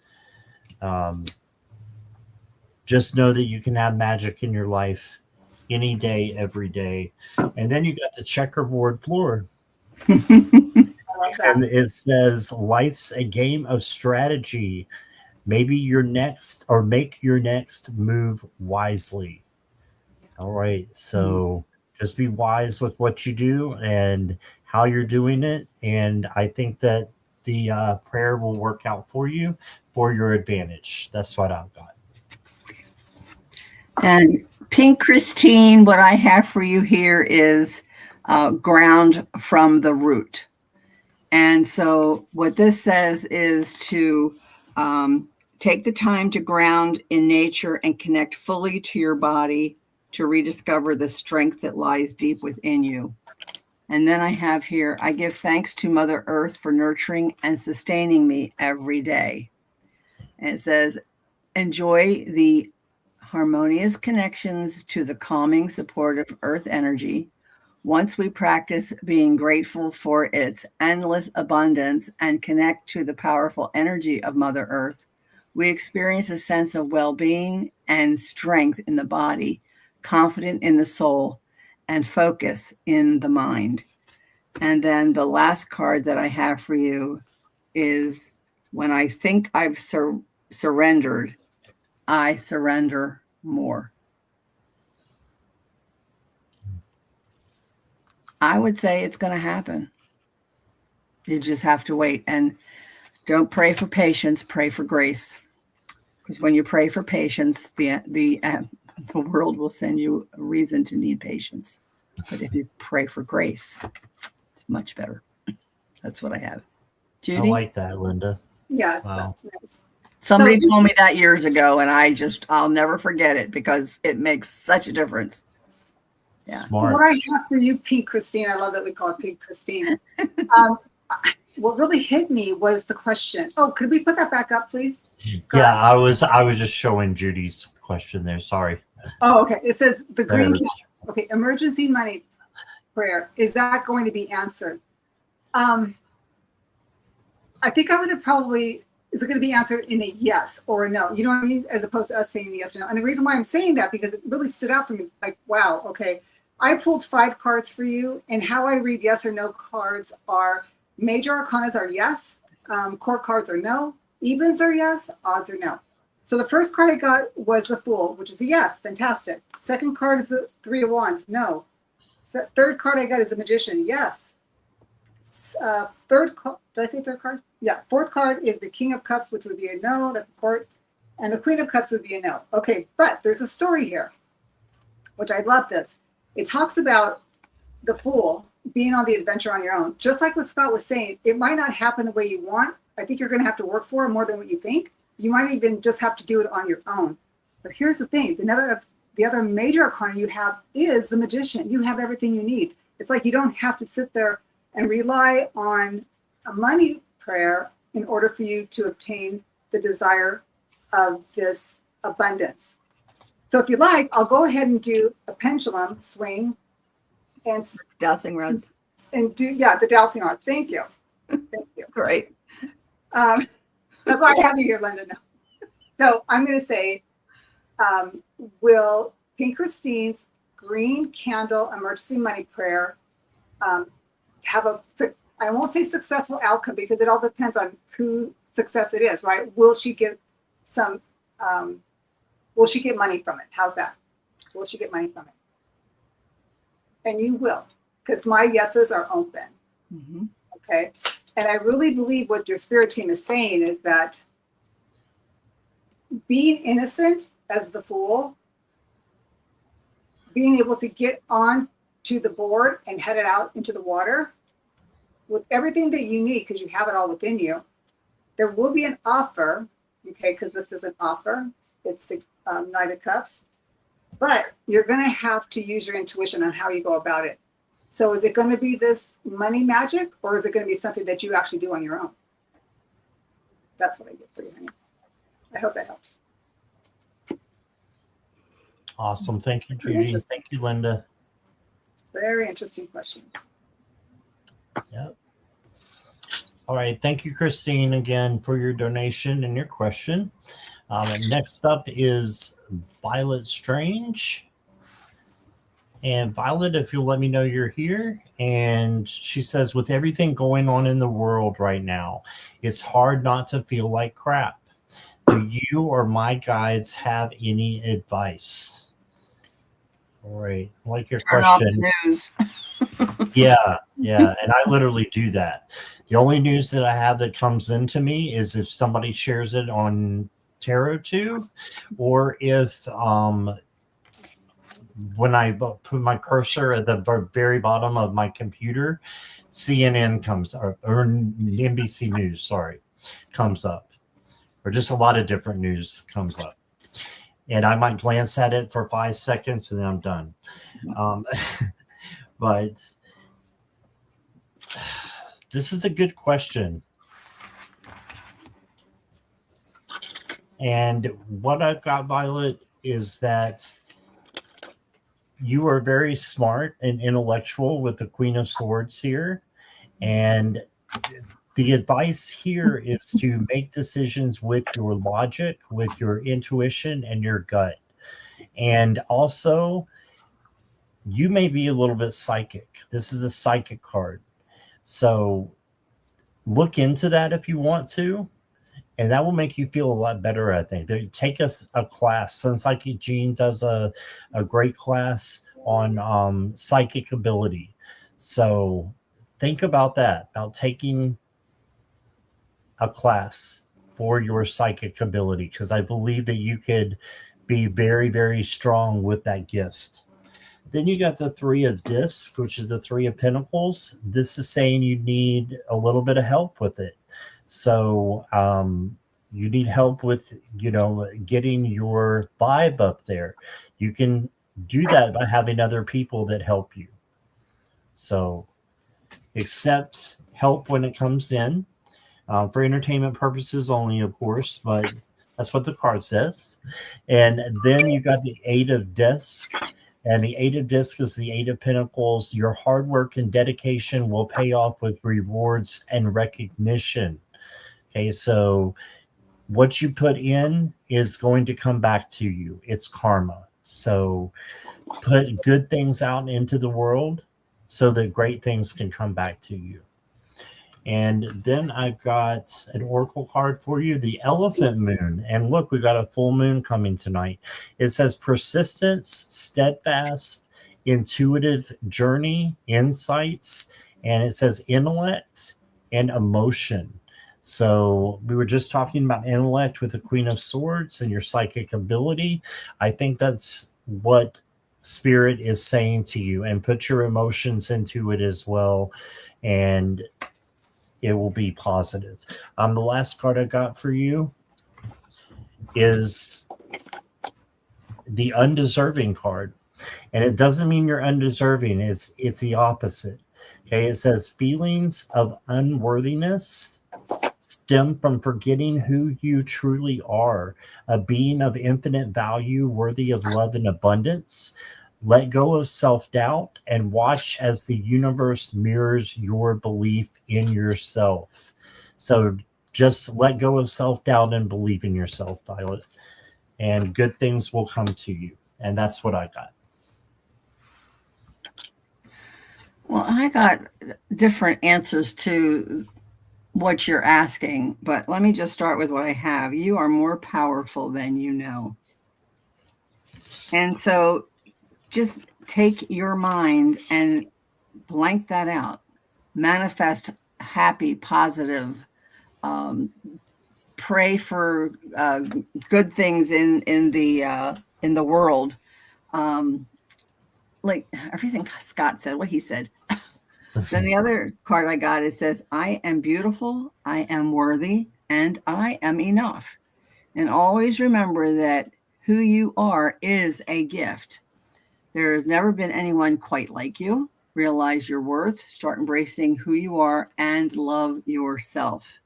Speaker 1: Just know that you can have magic in your life any day, every day. And then you got the checkerboard floor. And it says, life's a game of strategy. Maybe your next, or make your next move wisely. All right. So just be wise with what you do and how you're doing it. And I think that the prayer will work out for you for your advantage. That's what I've got.
Speaker 3: And Pink Christine, what I have for you here is ground from the root. And so what this says is to take the time to ground in nature and connect fully to your body to rediscover the strength that lies deep within you. And then I have here, I give thanks to Mother Earth for nurturing and sustaining me every day. And it says, enjoy the harmonious connections to the calming, supportive earth energy. Once we practice being grateful for its endless abundance and connect to the powerful energy of Mother Earth, we experience a sense of well-being and strength in the body, confident in the soul, and focus in the mind. And then the last card that I have for you is when I think I've surrendered, I surrender more. I would say it's going to happen. You just have to wait, and don't pray for patience, pray for grace. Because when you pray for patience, the world will send you a reason to need patience. But if you pray for grace, it's much better. That's what I have. Judy?
Speaker 1: I like that, Linda.
Speaker 2: Yeah,
Speaker 1: wow.
Speaker 2: That's nice.
Speaker 3: Somebody told me that years ago, and I'll never forget it because it makes such a difference.
Speaker 1: Yeah. Smart.
Speaker 2: What I have for you, Pink Christine, I love that we call it Pink Christine. What really hit me was the question. Oh, could we put that back up, please?
Speaker 1: Yeah, I was just showing Judy's question there. Sorry.
Speaker 2: Oh, okay. It says the green candle. Okay, emergency money prayer. Is that going to be answered? I think I would have probably, is it going to be answered in a yes or a no? You know what I mean? As opposed to us saying yes or no. And the reason why I'm saying that, because it really stood out for me. Like, wow, okay. I pulled 5 cards for you, and how I read yes or no cards are major arcanas are yes, court cards are no, evens are yes, odds are no. So the first card I got was the Fool, which is a yes, fantastic. Second card is the 3 of Wands, no. Third card I got is a Magician, yes. Third card, did I say third card? Yeah, fourth card is the King of Cups, which would be a no, that's a court. And the Queen of Cups would be a no. Okay, but there's a story here, which I love this. It talks about the Fool being on the adventure on your own. Just like what Scott was saying, it might not happen the way you want. I think you're going to have to work for it more than what you think. You might even just have to do it on your own. But here's the thing. The other major arcana you have is the Magician. You have everything you need. It's like you don't have to sit there and rely on a money prayer in order for you to obtain the desire of this abundance. So if you like, I'll go ahead and do a pendulum swing and
Speaker 3: dowsing rods.
Speaker 2: And do, yeah, the dowsing rods. Thank you. Thank you.
Speaker 3: Great.
Speaker 2: That's why I have you here, Linda. So I'm going to say, will Pink Christine's green candle emergency money prayer have a, I won't say successful outcome because it all depends on who success it is, right? Will she get some, will she get money from it? How's that? Will she get money from it? And you will, because my yeses are open. Mm-hmm. Okay. And I really believe what your spirit team is saying is that being innocent as the Fool, being able to get on to the board and head it out into the water with everything that you need, because you have it all within you, there will be an offer, okay, because this is an offer. It's the Knight of Cups. But you're going to have to use your intuition on how you go about it. So is it going to be this money magic, or is it going to be something that you actually do on your own? That's what I get for you, honey. I hope that helps.
Speaker 1: Awesome. Thank you, Judy. Thank you, Linda.
Speaker 2: Very interesting question.
Speaker 1: Yep. All right. Thank you, Christine, again for your donation and your question. Next up is Violet Strange. And Violet, if you'll let me know you're here. And she says, with everything going on in the world right now, it's hard not to feel like crap. Do you or my guides have any advice? All right. I like your
Speaker 3: Turn
Speaker 1: question.
Speaker 3: off the news.
Speaker 1: Yeah. And I literally do that. The only news that I have that comes into me is if somebody shares it on Tarot2, or if when I put my cursor at the very bottom of my computer, CNN comes or NBC News, sorry, comes up, or just a lot of different news comes up. And I might glance at it for 5 seconds and then I'm done. But this is a good question. And what I've got, Violet, is that you are very smart and intellectual with the Queen of Swords here. And the advice here is to make decisions with your logic, with your intuition, and your gut. And also, you may be a little bit psychic. This is a psychic card. So look into that if you want to, and that will make you feel a lot better. I think take a class. Sun Psychic Gene does a great class on psychic ability. So think about that, about taking a class for your psychic ability, because I believe that you could be very, very strong with that gift. Then you got the Three of Discs, which is the Three of Pentacles. This is saying you need a little bit of help with it. So you need help with, getting your vibe up there. You can do that by having other people that help you. So accept help when it comes in, for entertainment purposes only, of course, but that's what the card says. And then you got the Eight of Discs. And the Eight of Discs is the Eight of Pentacles. Your hard work and dedication will pay off with rewards and recognition. Okay, so what you put in is going to come back to you. It's karma. So put good things out into the world so that great things can come back to you. And then I've got an oracle card for you, the Elephant Moon. And look, we've got a full moon coming tonight. It says persistence, steadfast, intuitive journey, insights, and it says intellect and emotion. So we were just talking about intellect with the Queen of Swords and your psychic ability. I think that's what Spirit is saying to you, and put your emotions into it as well. And it will be positive. The last card I got for you is the undeserving card. And it doesn't mean you're undeserving. It's the opposite. Okay. It says feelings of unworthiness stem from forgetting who you truly are, a being of infinite value, worthy of love and abundance. Let go of self-doubt and watch as the universe mirrors your belief in yourself. So just let go of self-doubt and believe in yourself, Violet, and good things will come to you. And that's what I got.
Speaker 3: Well, I got different answers to what you're asking, but let me just start with what I have. You are more powerful than you know. And so just take your mind and blank that out. Manifest happy, positive. Pray for good things in the world. Like everything Scott said, what he said. Then the other card I got, it says, I am beautiful, I am worthy, and I am enough. And always remember that who you are is a gift. There has never been anyone quite like you. Realize your worth, start embracing who you are, and love yourself.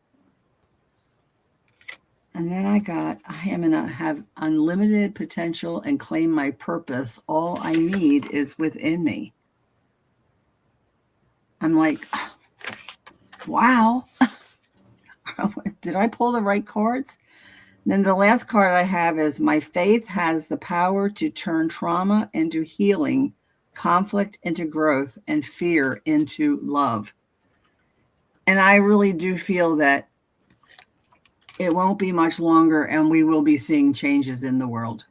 Speaker 3: And then I got, I am going to have unlimited potential and claim my purpose. All I need is within me. I'm like, wow. Did I pull the right cards? And then the last card I have is my faith has the power to turn trauma into healing, conflict into growth, and fear into love. And I really do feel that it won't be much longer and we will be seeing changes in the world.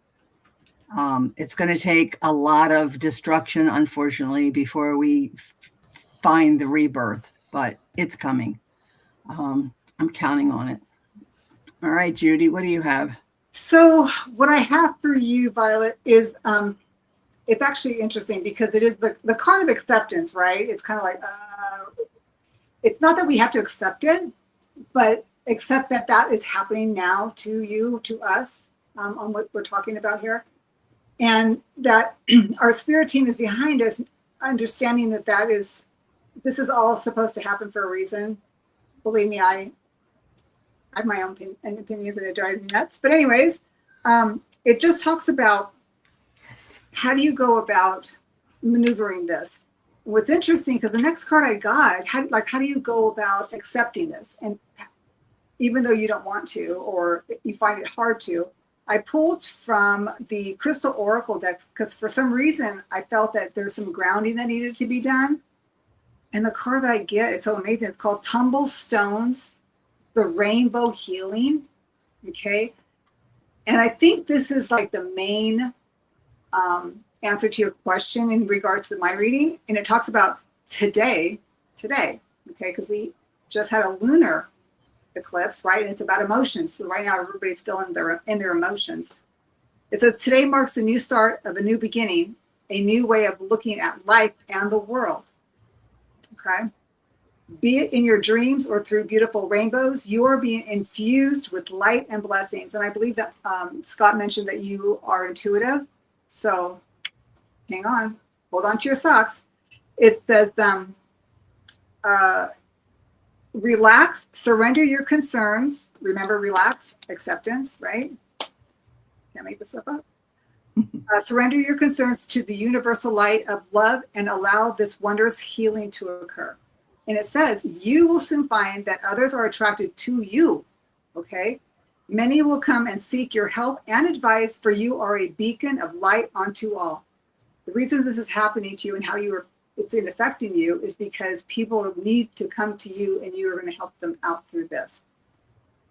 Speaker 3: It's going to take a lot of destruction, unfortunately, before we find the rebirth, but it's coming. I'm counting on it. All right, Judy, what do you have?
Speaker 2: So what I have for you, Violet, is it's actually interesting because it is the card of acceptance, right? It's kind of like, it's not that we have to accept it, but accept that that is happening now to you, to us, on what we're talking about here. And that our spirit team is behind us, understanding that this is all supposed to happen for a reason. Believe me, I have my own opinions and it drives me nuts. But anyways, it just talks about how do you go about maneuvering this. What's interesting, because the next card I got, how do you go about accepting this? And even though you don't want to, or you find it hard to, I pulled from the Crystal Oracle deck because for some reason I felt that there's some grounding that needed to be done. And the card that I get is so amazing. It's called Tumble Stones, the Rainbow Healing. Okay. And I think this is like the main answer to your question in regards to my reading. And it talks about today, okay, because we just had a lunar eclipse, right? And it's about emotions. So right now everybody's feeling in their emotions. It says today marks the new start of a new beginning, a new way of looking at life and the world. Okay. Be it in your dreams or through beautiful rainbows, you are being infused with light and blessings. And I believe that Scott mentioned that you are intuitive. So hang on, hold on to your socks. It says, relax, surrender your concerns. Remember, relax, acceptance, right? Can't make this stuff up. Surrender your concerns to the universal light of love and allow this wondrous healing to occur. And it says, you will soon find that others are attracted to you, okay? Many will come and seek your help and advice, for you are a beacon of light unto all. The reason this is happening to you and how it's affecting you is because people need to come to you and you are going to help them out through this.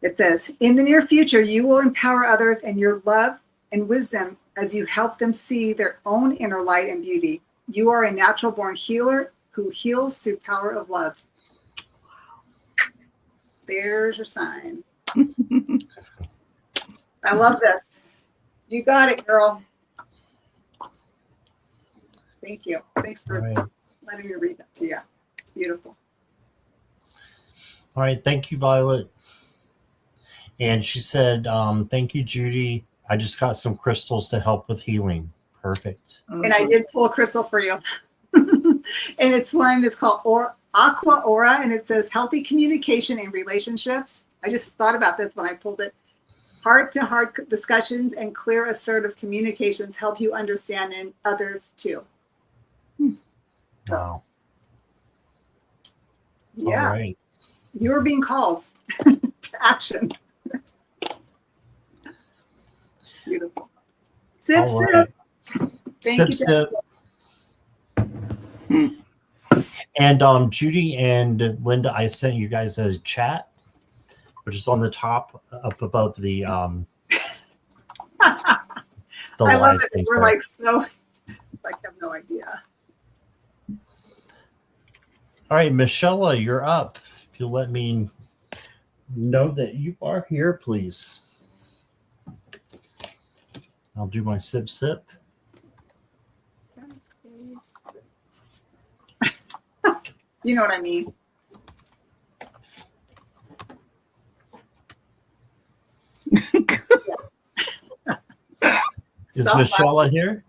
Speaker 2: It says, in the near future, you will empower others and your love and wisdom as you help them see their own inner light and beauty. You are a natural born healer who heals through power of love. There's your sign. I love this. You got it, girl. Thank you. Thanks for letting me read that to you. It's beautiful.
Speaker 1: All right. Thank you, Violet. And she said, thank you, Judy. I just got some crystals to help with healing. Perfect.
Speaker 2: And I did pull a crystal for you. And it's one that's called Aqua Aura, and it says healthy communication and relationships. I just thought about this when I pulled it. Heart-to-heart discussions and clear, assertive communications help you understand and others too.
Speaker 1: Wow.
Speaker 2: Yeah.
Speaker 1: All right.
Speaker 2: You are being called to action. Beautiful. Sip,
Speaker 1: All
Speaker 2: sip.
Speaker 1: right.
Speaker 2: Thank you.
Speaker 1: Sip. And Judy and Linda, I sent you guys a chat, which is on the top up above the
Speaker 2: I love it. We're like so, I have no idea.
Speaker 1: All right, Michelle, you're up. If you'll let me know that you are here, please. I'll do my sip.
Speaker 2: You know what I mean.
Speaker 1: Is Michelle here?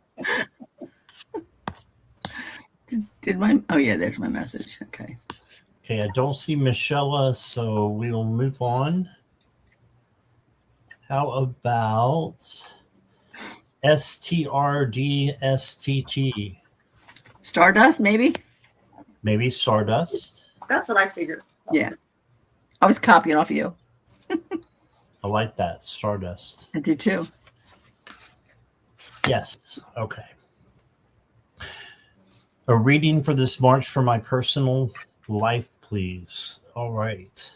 Speaker 3: Oh yeah, there's my message. Okay.
Speaker 1: Okay, I don't see Michelle, so we will move on. How about STRDSTT?
Speaker 3: Stardust, maybe?
Speaker 1: Maybe Stardust.
Speaker 2: That's what I figured.
Speaker 3: Yeah. I was copying off of you.
Speaker 1: I like that. Stardust.
Speaker 3: I do too.
Speaker 1: Yes. Okay. A reading for this March for my personal life, please. All right.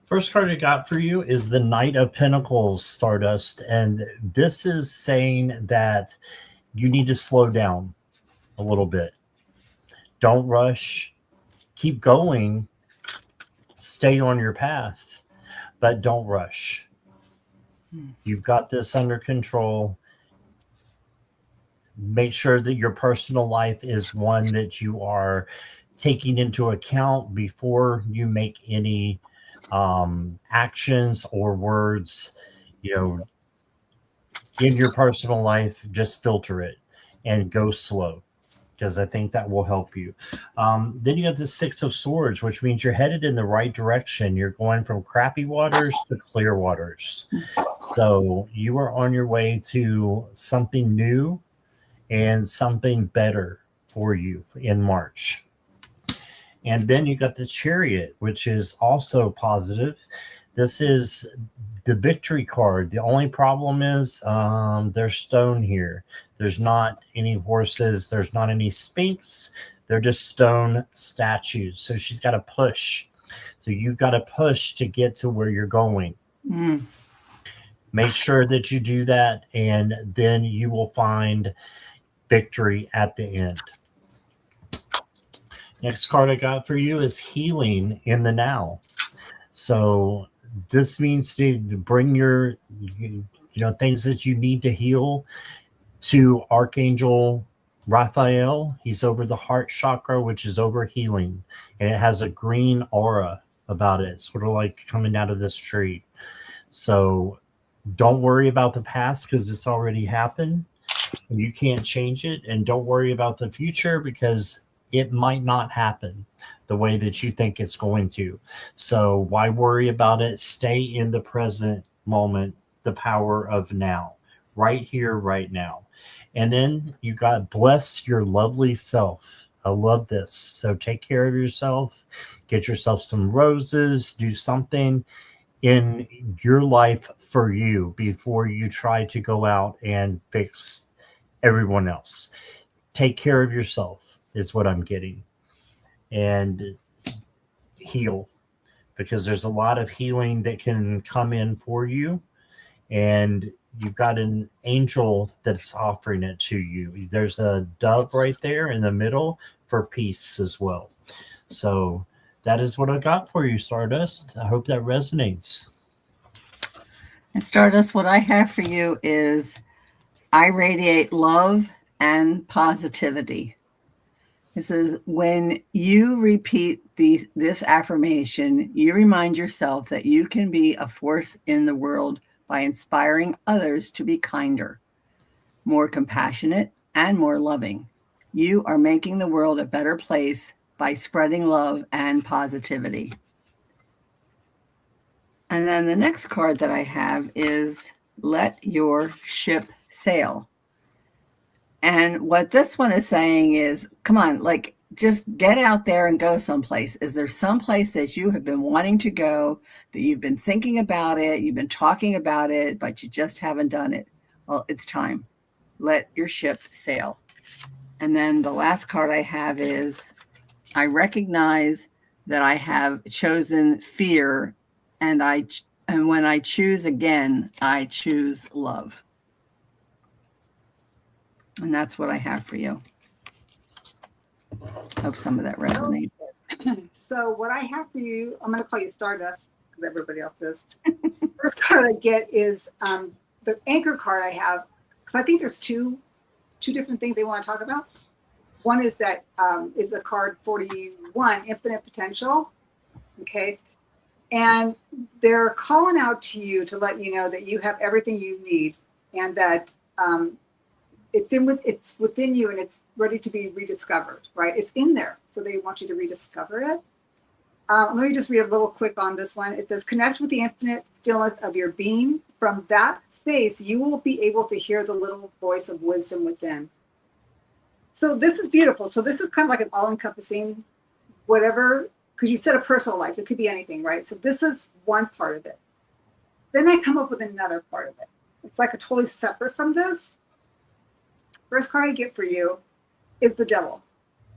Speaker 1: First card I got for you is the Knight of Pentacles, Stardust. And this is saying that you need to slow down a little bit. Don't rush. Keep going. Stay on your path, but don't rush. You've got this under control. Make sure that your personal life is one that you are taking into account before you make any actions or words, in your personal life. Just filter it and go slow, because I think that will help you. Then you have the Six of Swords, which means you're headed in the right direction. You're going from crappy waters to clear waters. So you are on your way to something new and something better for you in March. And then you got the Chariot, which is also positive. This is the victory card. The only problem is there's stone here. There's not any horses. There's not any sphinx. They're just stone statues. So she's got to push. So you've got to push to get to where you're going. Make sure that you do that, and then you will find victory at the end. Next card I got for you is healing in the now. So this means to bring your, things that you need to heal to Archangel Raphael. He's over the heart chakra, which is over healing, and it has a green aura about it, sort of like coming out of this tree. So don't worry about the past because it's already happened and you can't change it. And don't worry about the future because it might not happen the way that you think it's going to. So why worry about it? Stay in the present moment, the power of now, right here, right now. And then you got bless your lovely self. I love this. So take care of yourself, get yourself some roses, do something in your life for you before you try to go out and fix everyone else. Take care of yourself is what I'm getting. And heal, because there's a lot of healing that can come in for you. And you've got an angel that's offering it to you. There's a dove right there in the middle for peace as well. So that is what I got for you, Stardust. I hope that resonates.
Speaker 3: And Stardust, what I have for you is I radiate love and positivity. This is when you repeat this affirmation, you remind yourself that you can be a force in the world by inspiring others to be kinder, more compassionate, and more loving. You are making the world a better place by spreading love and positivity. And then the next card that I have is Let Your Ship Sail. And what this one is saying is, come on, like, just get out there and go someplace. Is there someplace that you have been wanting to go, that you've been thinking about it, you've been talking about it, but you just haven't done it? Well, it's time. Let your ship sail. And then the last card I have is, I recognize that I have chosen fear, and when I choose again, I choose love. And that's what I have for you. Hope some of that resonates.
Speaker 2: So what I have for you, I'm going to call you Stardust because everybody else is. First card I get is the anchor card I have, because I think there's two different things they want to talk about. One is that is the card 41, Infinite Potential. Okay. And they're calling out to you to let you know that you have everything you need, and that it's within you and it's ready to be rediscovered, right? It's in there. So they want you to rediscover it. Let me just read a little quick on this one. It says, connect with the infinite stillness of your being. From that space, you will be able to hear the little voice of wisdom within. So this is beautiful. So this is kind of like an all-encompassing whatever, because you said a personal life. It could be anything, right? So this is one part of it. Then I come up with another part of it. It's like a totally separate from this. First card I get for you is the Devil.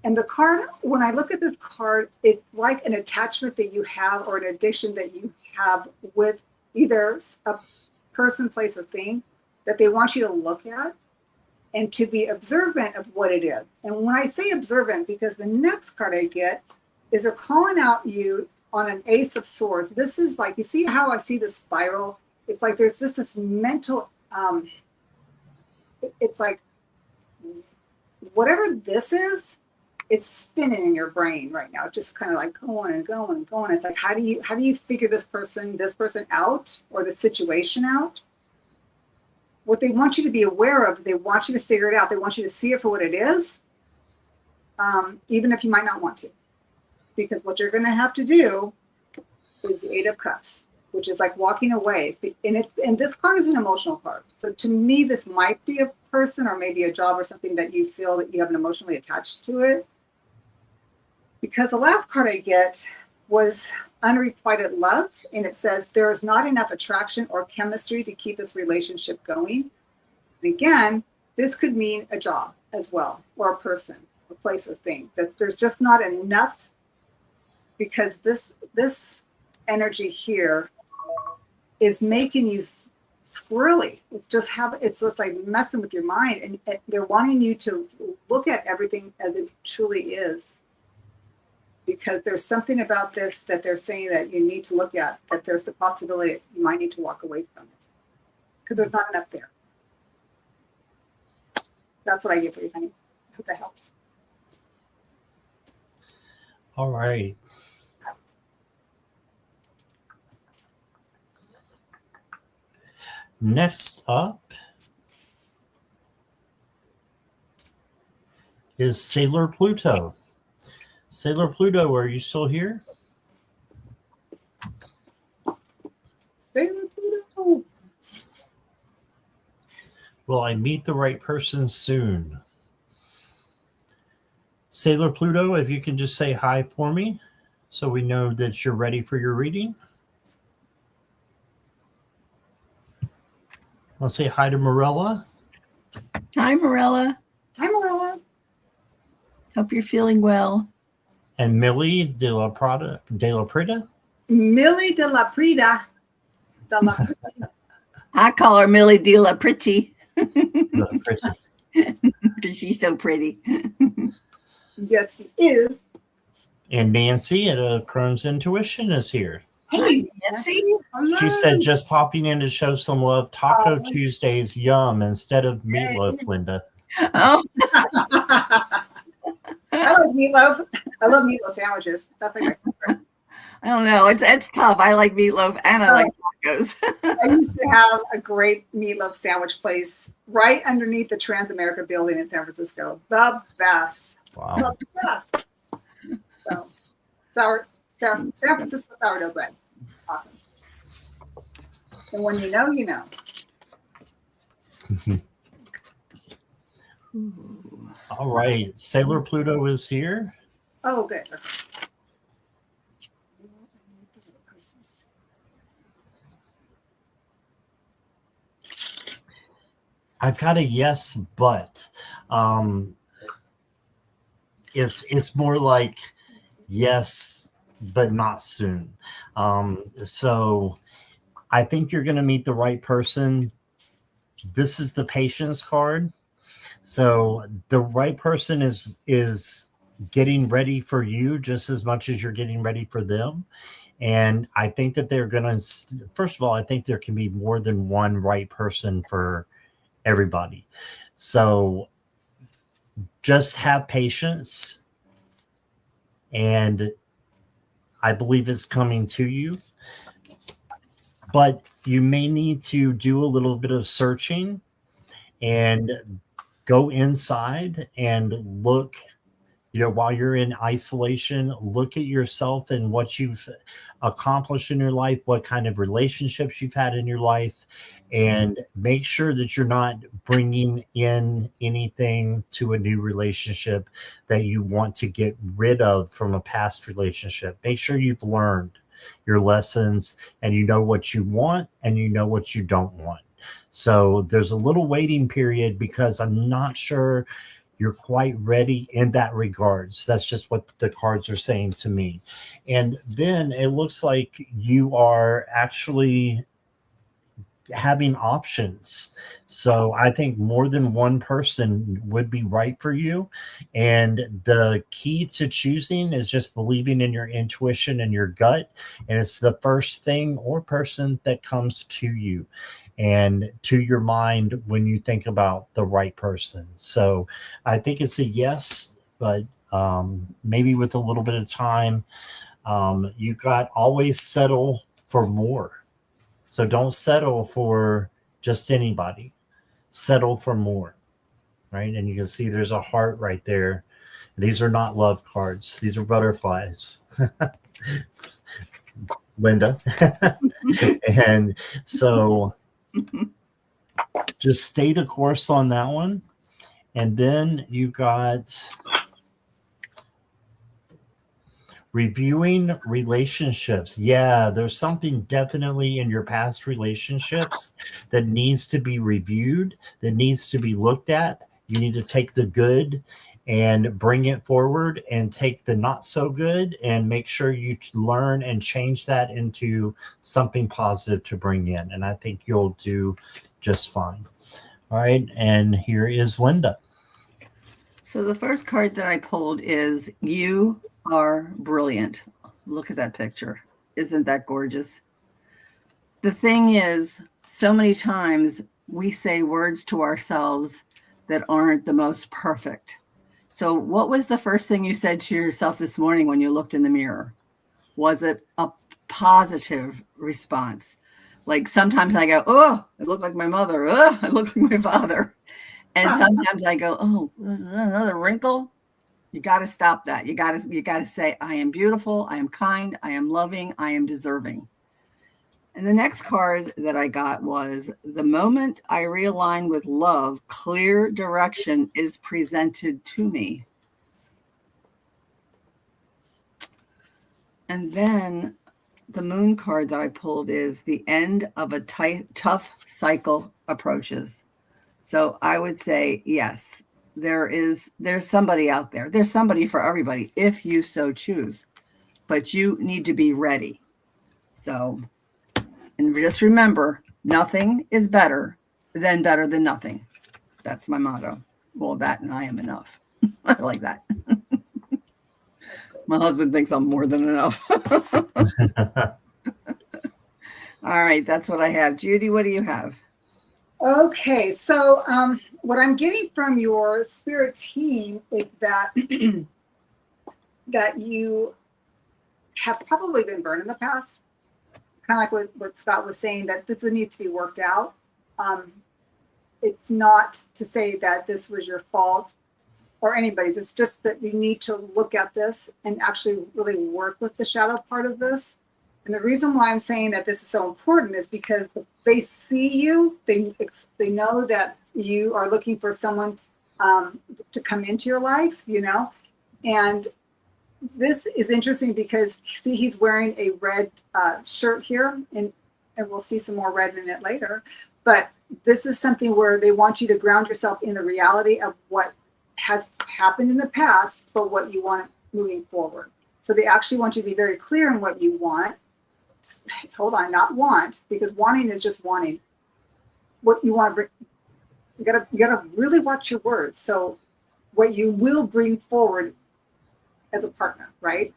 Speaker 2: And the card, when I look at this card, it's like an attachment that you have or an addiction that you have with either a person, place, or thing that they want you to look at and to be observant of what it is. And when I say observant, because the next card I get is they're calling out you on an Ace of Swords. This is like, you see how I see the spiral? It's like there's just this mental, it's like, whatever this is, it's spinning in your brain right now. It's just kind of like going and going and going. It's like, how do you figure this person out or the situation out? What they want you to be aware of, they want you to figure it out. They want you to see it for what it is, even if you might not want to. Because what you're going to have to do is the Eight of Cups, which is like walking away. And this card is an emotional card. So to me, this might be a person or maybe a job or something that you feel that you have an emotionally attached to it. Because the last card I get was unrequited love. And it says, there is not enough attraction or chemistry to keep this relationship going. And again, this could mean a job as well, or a person, a place or thing, that there's just not enough, because this energy here is making you squirrely. It's just like messing with your mind, and they're wanting you to look at everything as it truly is, because there's something about this that they're saying that you need to look at, that there's a possibility that you might need to walk away from it because there's not enough there. That's what I get for you, honey. I hope that helps.
Speaker 1: All right. Next up is Sailor Pluto. Sailor Pluto, are you still here?
Speaker 2: Sailor Pluto.
Speaker 1: Will I meet the right person soon? Sailor Pluto, if you can just say hi for me so we know that you're ready for your reading. I'll say hi to Morella.
Speaker 3: Hi, Morella.
Speaker 2: Hi, Morella.
Speaker 3: Hope you're feeling well.
Speaker 1: And Millie de la Prada.
Speaker 2: Millie de la Prida.
Speaker 3: I call her Millie de la Pretty.
Speaker 1: Pretty.
Speaker 3: Because she's so pretty.
Speaker 2: Yes, she is.
Speaker 1: And Nancy at Crohn's Intuition is here.
Speaker 2: Hey,
Speaker 3: Nancy.
Speaker 1: She said just popping in to show some love. Taco Tuesdays, yum, instead of meatloaf, Linda.
Speaker 3: Oh.
Speaker 2: I like meatloaf. I love meatloaf sandwiches. That's like my favorite.
Speaker 3: I don't know. It's tough. I like meatloaf and I like tacos.
Speaker 2: I used to have a great meatloaf sandwich place right underneath the Transamerica building in San Francisco. The best.
Speaker 1: Wow.
Speaker 2: The best. So, San Francisco sourdough bread. Awesome. And when you know, you know.
Speaker 1: All right. Sailor Pluto is here.
Speaker 2: Oh, good.
Speaker 1: I've got a yes, but it's more like yes, but not soon. So I think you're going to meet the right person. This is the patience card. So the right person is getting ready for you just as much as you're getting ready for them. And I think that they're going to, first of all, I think there can be more than one right person for everybody. So just have patience. And I believe it's coming to you. But you may need to do a little bit of searching and go inside and look, while you're in isolation, look at yourself and what you've accomplished in your life, what kind of relationships you've had in your life, and make sure that you're not bringing in anything to a new relationship that you want to get rid of from a past relationship. Make sure you've learned your lessons and you know what you want and you know what you don't want. So there's a little waiting period because I'm not sure you're quite ready in that regards. That's just what the cards are saying to me. And then it looks like you are actually having options. So I think more than one person would be right for you. And the key to choosing is just believing in your intuition and your gut. And it's the first thing or person that comes to you and to your mind when you think about the right person. So I think it's a yes, but maybe with a little bit of time, you got always settle for more. So don't settle for just anybody. Settle for more, right? And you can see there's a heart right there. These are not love cards. These are butterflies. Linda. And so just stay the course on that one. And then you got Reviewing relationships. Yeah, there's something definitely in your past relationships that needs to be reviewed, that needs to be looked at. You need to take the good and bring it forward, and take the not so good and make sure you learn and change that into something positive to bring in. And I think you'll do just fine. All right. And here is Linda.
Speaker 3: So the first card that I pulled is "You Are Brilliant." Look at that picture. Isn't that gorgeous? The thing is, so many times we say words to ourselves that aren't the most perfect. So what was the first thing you said to yourself this morning when you looked in the mirror? Was it a positive response? Like sometimes I go, oh, I look like my mother. Oh, I look like my father. And sometimes I go, oh, is that another wrinkle? You got to stop that. You got to say, I am beautiful. I am kind. I am loving. I am deserving. And the next card that I got was, the moment I realign with love, clear direction is presented to me. And then the moon card that I pulled is, the end of a tough cycle approaches. So I would say, yes, there's somebody out there. There's somebody for everybody if you so choose, but you need to be ready. So, and just remember, nothing is better than nothing. That's my motto. Well, that and I am enough. I like that. My husband thinks I'm more than enough. All right, that's what I have. Judy, what do you have?
Speaker 2: Okay, so what I'm getting from your spirit team is that that you have probably been burned in the past. Kind of like what Scott was saying, that this needs to be worked out. It's not to say that this was your fault or anybody's. It's just that you need to look at this and actually really work with the shadow part of this. And the reason why I'm saying that this is so important is because they see you, they know that you are looking for someone to come into your life, you know. And this is interesting because, see, he's wearing a red shirt here, and we'll see some more red in it later. But this is something where they want you to ground yourself in the reality of what has happened in the past, but what you want moving forward. So they actually want you to be very clear in what you want. Hold on, not want, because wanting is just wanting. What you want to bring, you gotta really watch your words. So what you will bring forward as a partner, right?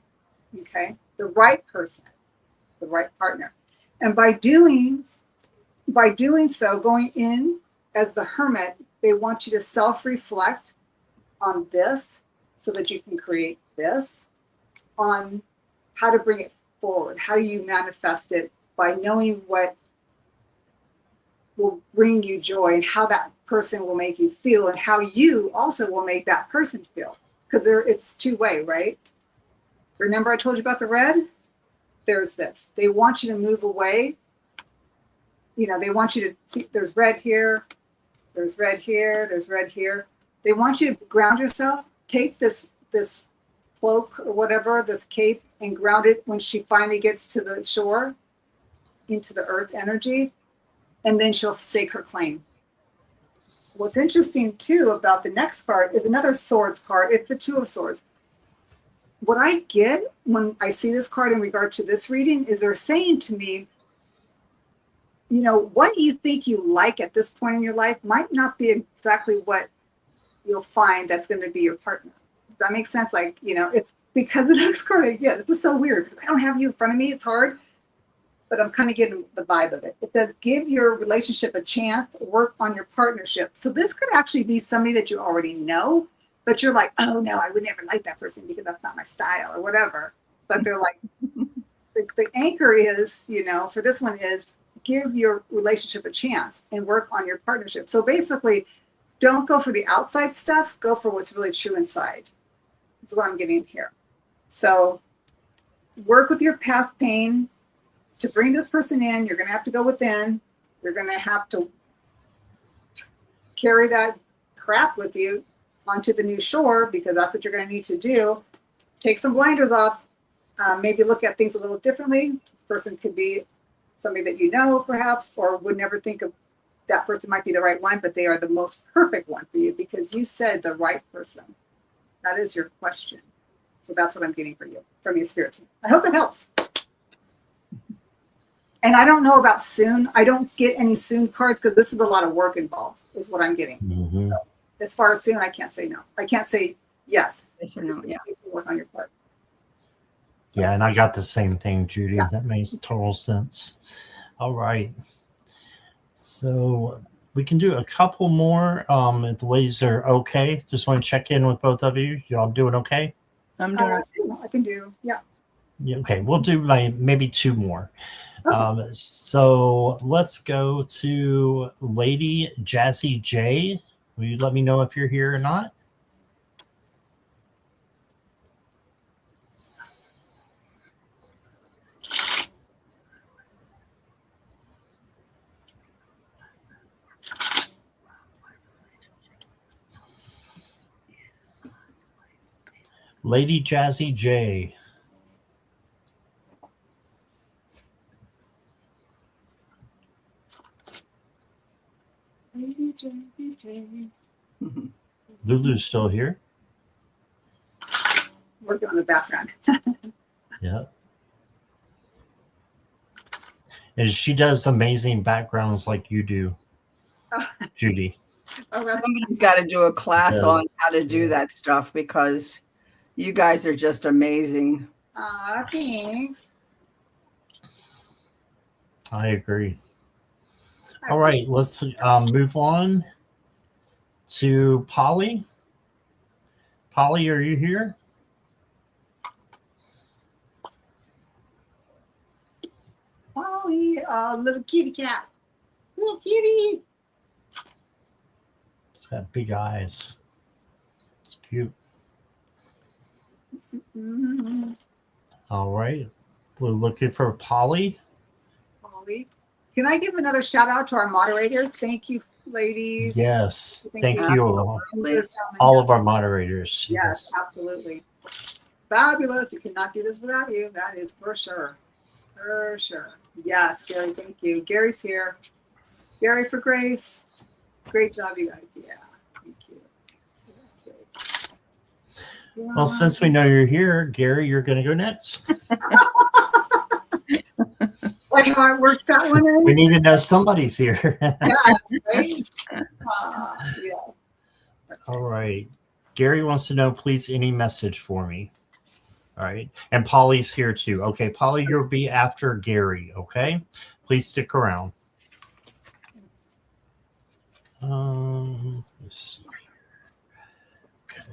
Speaker 2: Okay, the right person, the right partner, and by doing so, going in as the hermit, they want you to self-reflect on this so that you can create this, on how to bring it forward. How do you manifest it? By knowing what will bring you joy and how that person will make you feel, and how you also will make that person feel. Because it's two-way, right? Remember I told you about the red? There's this. They want you to move away. You know, they want you to see, there's red here, there's red here, there's red here. They want you to ground yourself. Take this cloak or whatever, this cape, and ground it when she finally gets to the shore, into the earth energy, and then she'll stake her claim. What's interesting too about the next card is another swords card. It's the Two of Swords. What I get when I see this card in regard to this reading is they're saying to me, you know, what you think you like at this point in your life might not be exactly what you'll find that's going to be your partner. Does that make sense? Like, you know, it's because the next card I get, this is so weird because I don't have you in front of me. It's hard, but I'm kind of getting the vibe of it. It says, give your relationship a chance, work on your partnership. So this could actually be somebody that you already know, but you're like, oh no, I would never like that person because that's not my style or whatever. But they're like, the anchor is, you know, for this one is, give your relationship a chance and work on your partnership. So basically, don't go for the outside stuff, go for what's really true inside. That's what I'm getting here. So work with your past pain to bring this person in. You're going to have to go within. You're going to have to carry that crap with you onto the new shore, because that's what you're going to need to do. Take some blinders off, maybe look at things a little differently. This person could be somebody that you know, perhaps, or would never think of that person might be the right one, but they are the most perfect one for you because you said the right person. That is your question. So that's what I'm getting for you from your spirit team. I hope it helps. And I don't know about soon. I don't get any soon cards because this is a lot of work involved, is what I'm getting.
Speaker 1: Mm-hmm.
Speaker 2: So as far as soon, I can't say no. I can't say yes.
Speaker 3: Yes or no, yeah.
Speaker 2: Work on your part.
Speaker 1: Yeah, and I got the same thing, Judy.
Speaker 2: Yeah.
Speaker 1: That makes total sense. All right. So we can do a couple more if the ladies are okay. Just want to check in with both of you. Y'all doing okay?
Speaker 3: I'm doing
Speaker 2: I can do, yeah.
Speaker 1: Yeah, okay, we'll do maybe two more.
Speaker 2: Okay.
Speaker 1: So let's go to Lady Jazzy J. Will you let me know if you're here or not? Lady Jazzy J. Lulu's still here.
Speaker 2: Working on the background.
Speaker 1: Yeah. And she does amazing backgrounds like you do, Judy.
Speaker 2: Oh, well,
Speaker 3: Somebody's got to do a class
Speaker 1: Yeah.
Speaker 3: on how to do that stuff because you guys are just amazing.
Speaker 2: thanks.
Speaker 1: I agree. All right, let's move on to Polly. Polly, are you here?
Speaker 2: Polly, little kitty cat. Little kitty.
Speaker 1: It's got big eyes. It's cute.
Speaker 2: Mm-hmm.
Speaker 1: All right. We're looking for Polly.
Speaker 2: Polly. Can I give another shout out to our moderators? Thank you, ladies.
Speaker 1: Yes. Thank you.
Speaker 3: Absolutely.
Speaker 1: All of our moderators.
Speaker 2: Yes, absolutely. Fabulous. We cannot do this without you. That is for sure. For sure. Yes, Gary, thank you. Gary's here. Gary for Grace. Great job, you guys. Yeah, thank you.
Speaker 1: Well, since we know you're here, Gary, you're going to go next.
Speaker 2: Like how it works that one in?
Speaker 1: We need to know somebody's here.
Speaker 2: Yeah, right? Yeah.
Speaker 1: All right. Gary wants to know, please, any message for me. All right. And Polly's here too. Okay, Polly, you'll be after Gary. Okay. Please stick around. Let's see. Okay.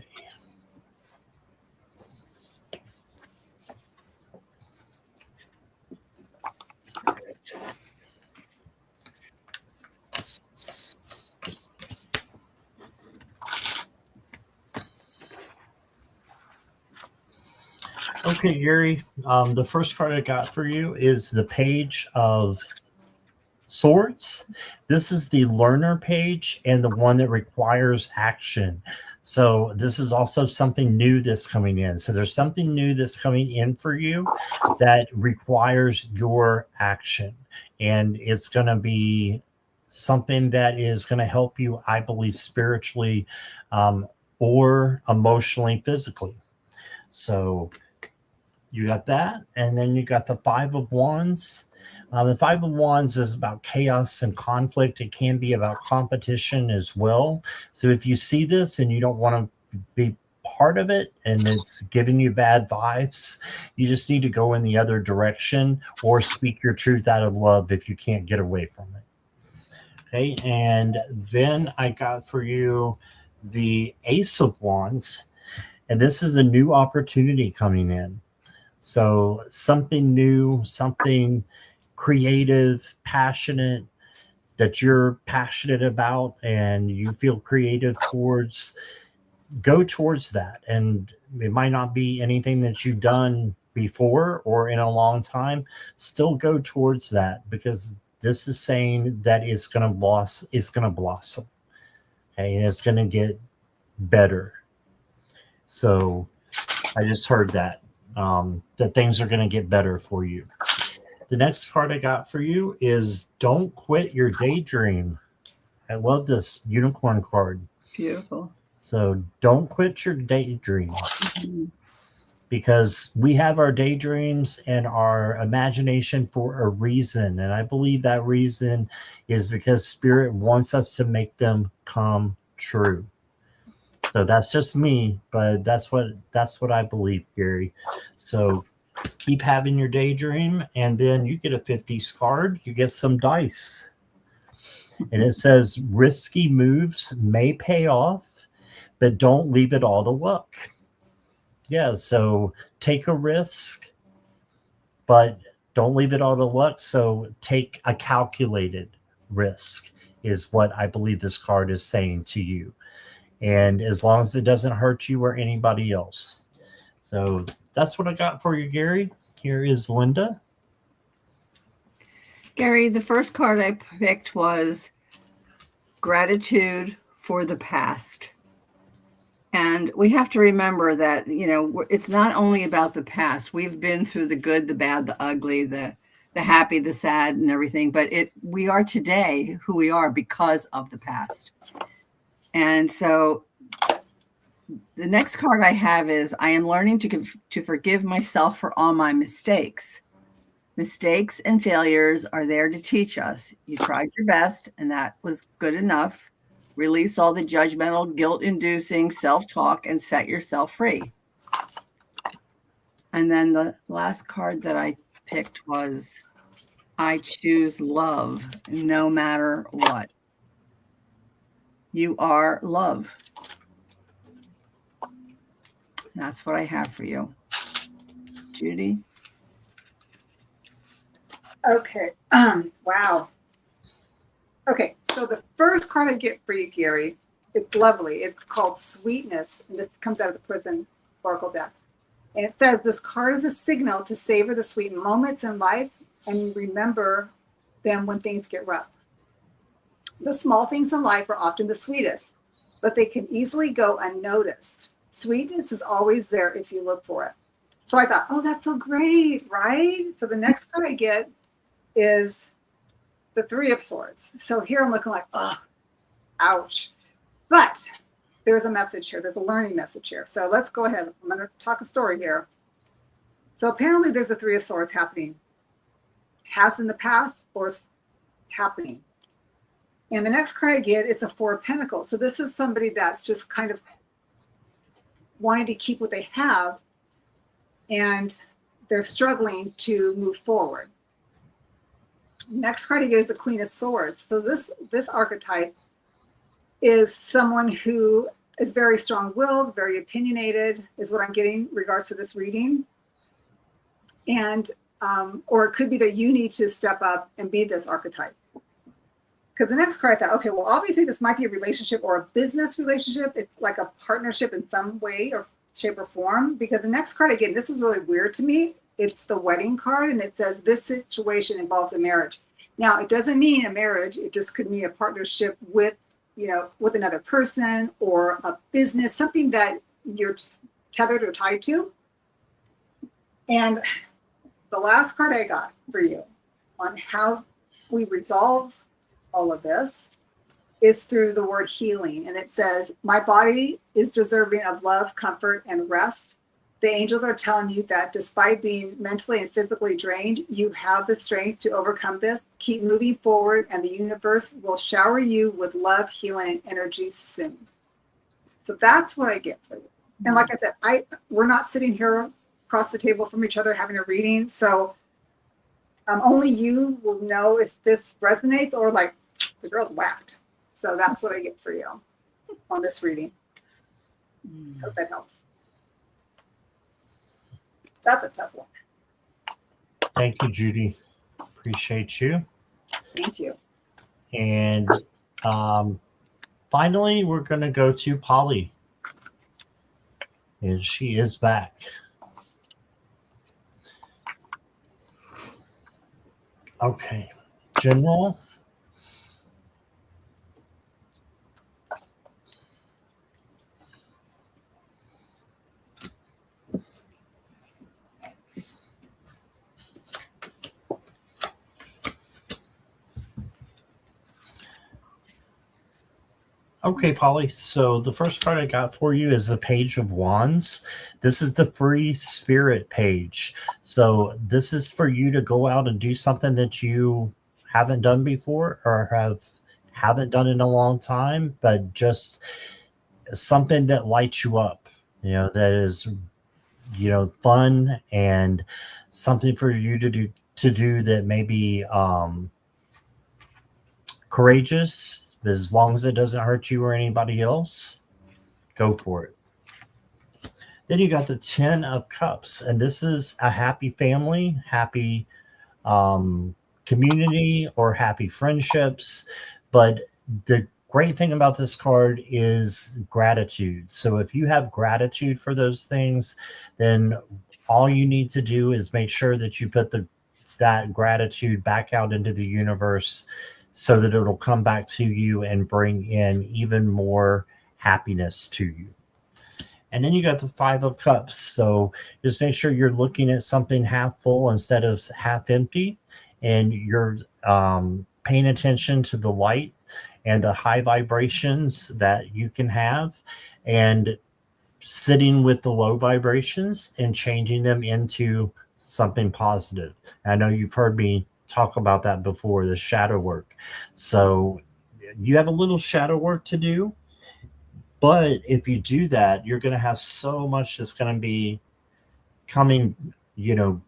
Speaker 1: Okay, Gary. The first card I got for you is the Page of Swords. This is the learner page and the one that requires action. So this is also something new that's coming in. So there's something new that's coming in for you that requires your action. And it's going to be something that is going to help you, I believe, spiritually or emotionally, physically. So you got that. And then you got the Five of Wands. The Five of Wands is about chaos and conflict. It can be about competition as well. So if you see this and you don't want to be part of it and it's giving you bad vibes, you just need to go in the other direction or speak your truth out of love if you can't get away from it. Okay, and then I got for you the Ace of Wands, and this is a new opportunity coming in. So something new, something creative, passionate, that you're passionate about and you feel creative towards, go towards that. And it might not be anything that you've done before or in a long time. Still go towards that, because this is saying that it's going to blossom. Okay, and it's going to get better. So I just heard that. that things are going to get better for you. The next card I got for you is Don't Quit Your Daydream. I love this unicorn card.
Speaker 3: Beautiful.
Speaker 1: So don't quit your daydream.
Speaker 3: Mm-hmm.
Speaker 1: Because we have our daydreams and our imagination for a reason. And I believe that reason is because Spirit wants us to make them come true. So that's just me, but that's what I believe, Gary. So keep having your daydream, and then you get a 50s card, you get some dice. And it says risky moves may pay off, but don't leave it all to luck. Yeah, so take a risk, but don't leave it all to luck. So take a calculated risk is what I believe this card is saying to you. And as long as it doesn't hurt you or anybody else. So that's what I got for you, Gary. Here is Linda.
Speaker 3: Gary, the first card I picked was gratitude for the past. And we have to remember that, it's not only about the past. We've been through the good, the bad, the ugly, the happy, the sad, and everything. But we are today who we are because of the past. And so the next card I have is I am learning to forgive myself for all my mistakes. Mistakes and failures are there to teach us. You tried your best, and that was good enough. Release all the judgmental, guilt-inducing self-talk and set yourself free. And then the last card that I picked was I choose love no matter what. You are love. That's what I have for you. Judy?
Speaker 2: Okay. Wow. Okay, so the first card I get for you, Gary, it's lovely. It's called Sweetness, and this comes out of the Prison Oracle deck. And it says, this card is a signal to savor the sweet moments in life and remember them when things get rough. The small things in life are often the sweetest, but they can easily go unnoticed. Sweetness is always there if you look for it. So I thought, oh, that's so great, right? So the next card I get is the Three of Swords. So here I'm looking like, oh, ouch. But there's a message here. There's a learning message here. So let's go ahead. I'm going to talk a story here. So apparently there's a Three of Swords happening. Has in the past or is happening. And the next card I get is a Four of Pentacles. So this is somebody that's just kind of wanting to keep what they have, and they're struggling to move forward. Next card I get is a Queen of Swords. So this archetype is someone who is very strong-willed, very opinionated, is what I'm getting in regards to this reading. And or it could be that you need to step up and be this archetype. Because the next card I thought, okay, well, obviously this might be a relationship or a business relationship. It's like a partnership in some way or shape or form. Because the next card, again, this is really weird to me. It's the wedding card, and it says this situation involves a marriage. Now, it doesn't mean a marriage. It just could mean a partnership with, with another person or a business, something that you're tethered or tied to. And the last card I got for you on how we resolve all of this is through the word healing. And it says, my body is deserving of love, comfort, and rest. The angels are telling you that despite being mentally and physically drained, you have the strength to overcome this. Keep moving forward, and the universe will shower you with love, healing, and energy soon. So that's what I get for you. And like I said, we're not sitting here across the table from each other having a reading. So only you will know if this resonates or like the girl's whacked. So that's what I get for you on this reading. Hope that helps. That's a tough one.
Speaker 1: Thank you, Judy. Appreciate you.
Speaker 2: Thank you.
Speaker 1: And finally, we're going to go to Polly. And she is back. Okay. General. Okay, Polly. So the first card I got for you is the Page of Wands. This is the free spirit page. So this is for you to go out and do something that you haven't done before or haven't done in a long time, but just something that lights you up, that is, fun and something for you to do that may be courageous, as long as it doesn't hurt you or anybody else. Go for it. Then you got the 10 of Cups, and this is a happy family, happy community, or happy friendships. But the great thing about this card is gratitude. So if you have gratitude for those things, then all you need to do is make sure that you put that gratitude back out into the universe so that it'll come back to you and bring in even more happiness to you. And then you got the 5 of Cups. So just make sure you're looking at something half full instead of half empty. And you're paying attention to the light and the high vibrations that you can have, and sitting with the low vibrations and changing them into something positive. I know you've heard me talk about that before, the shadow work. So you have a little shadow work to do. But if you do that, you're going to have so much that's going to be coming,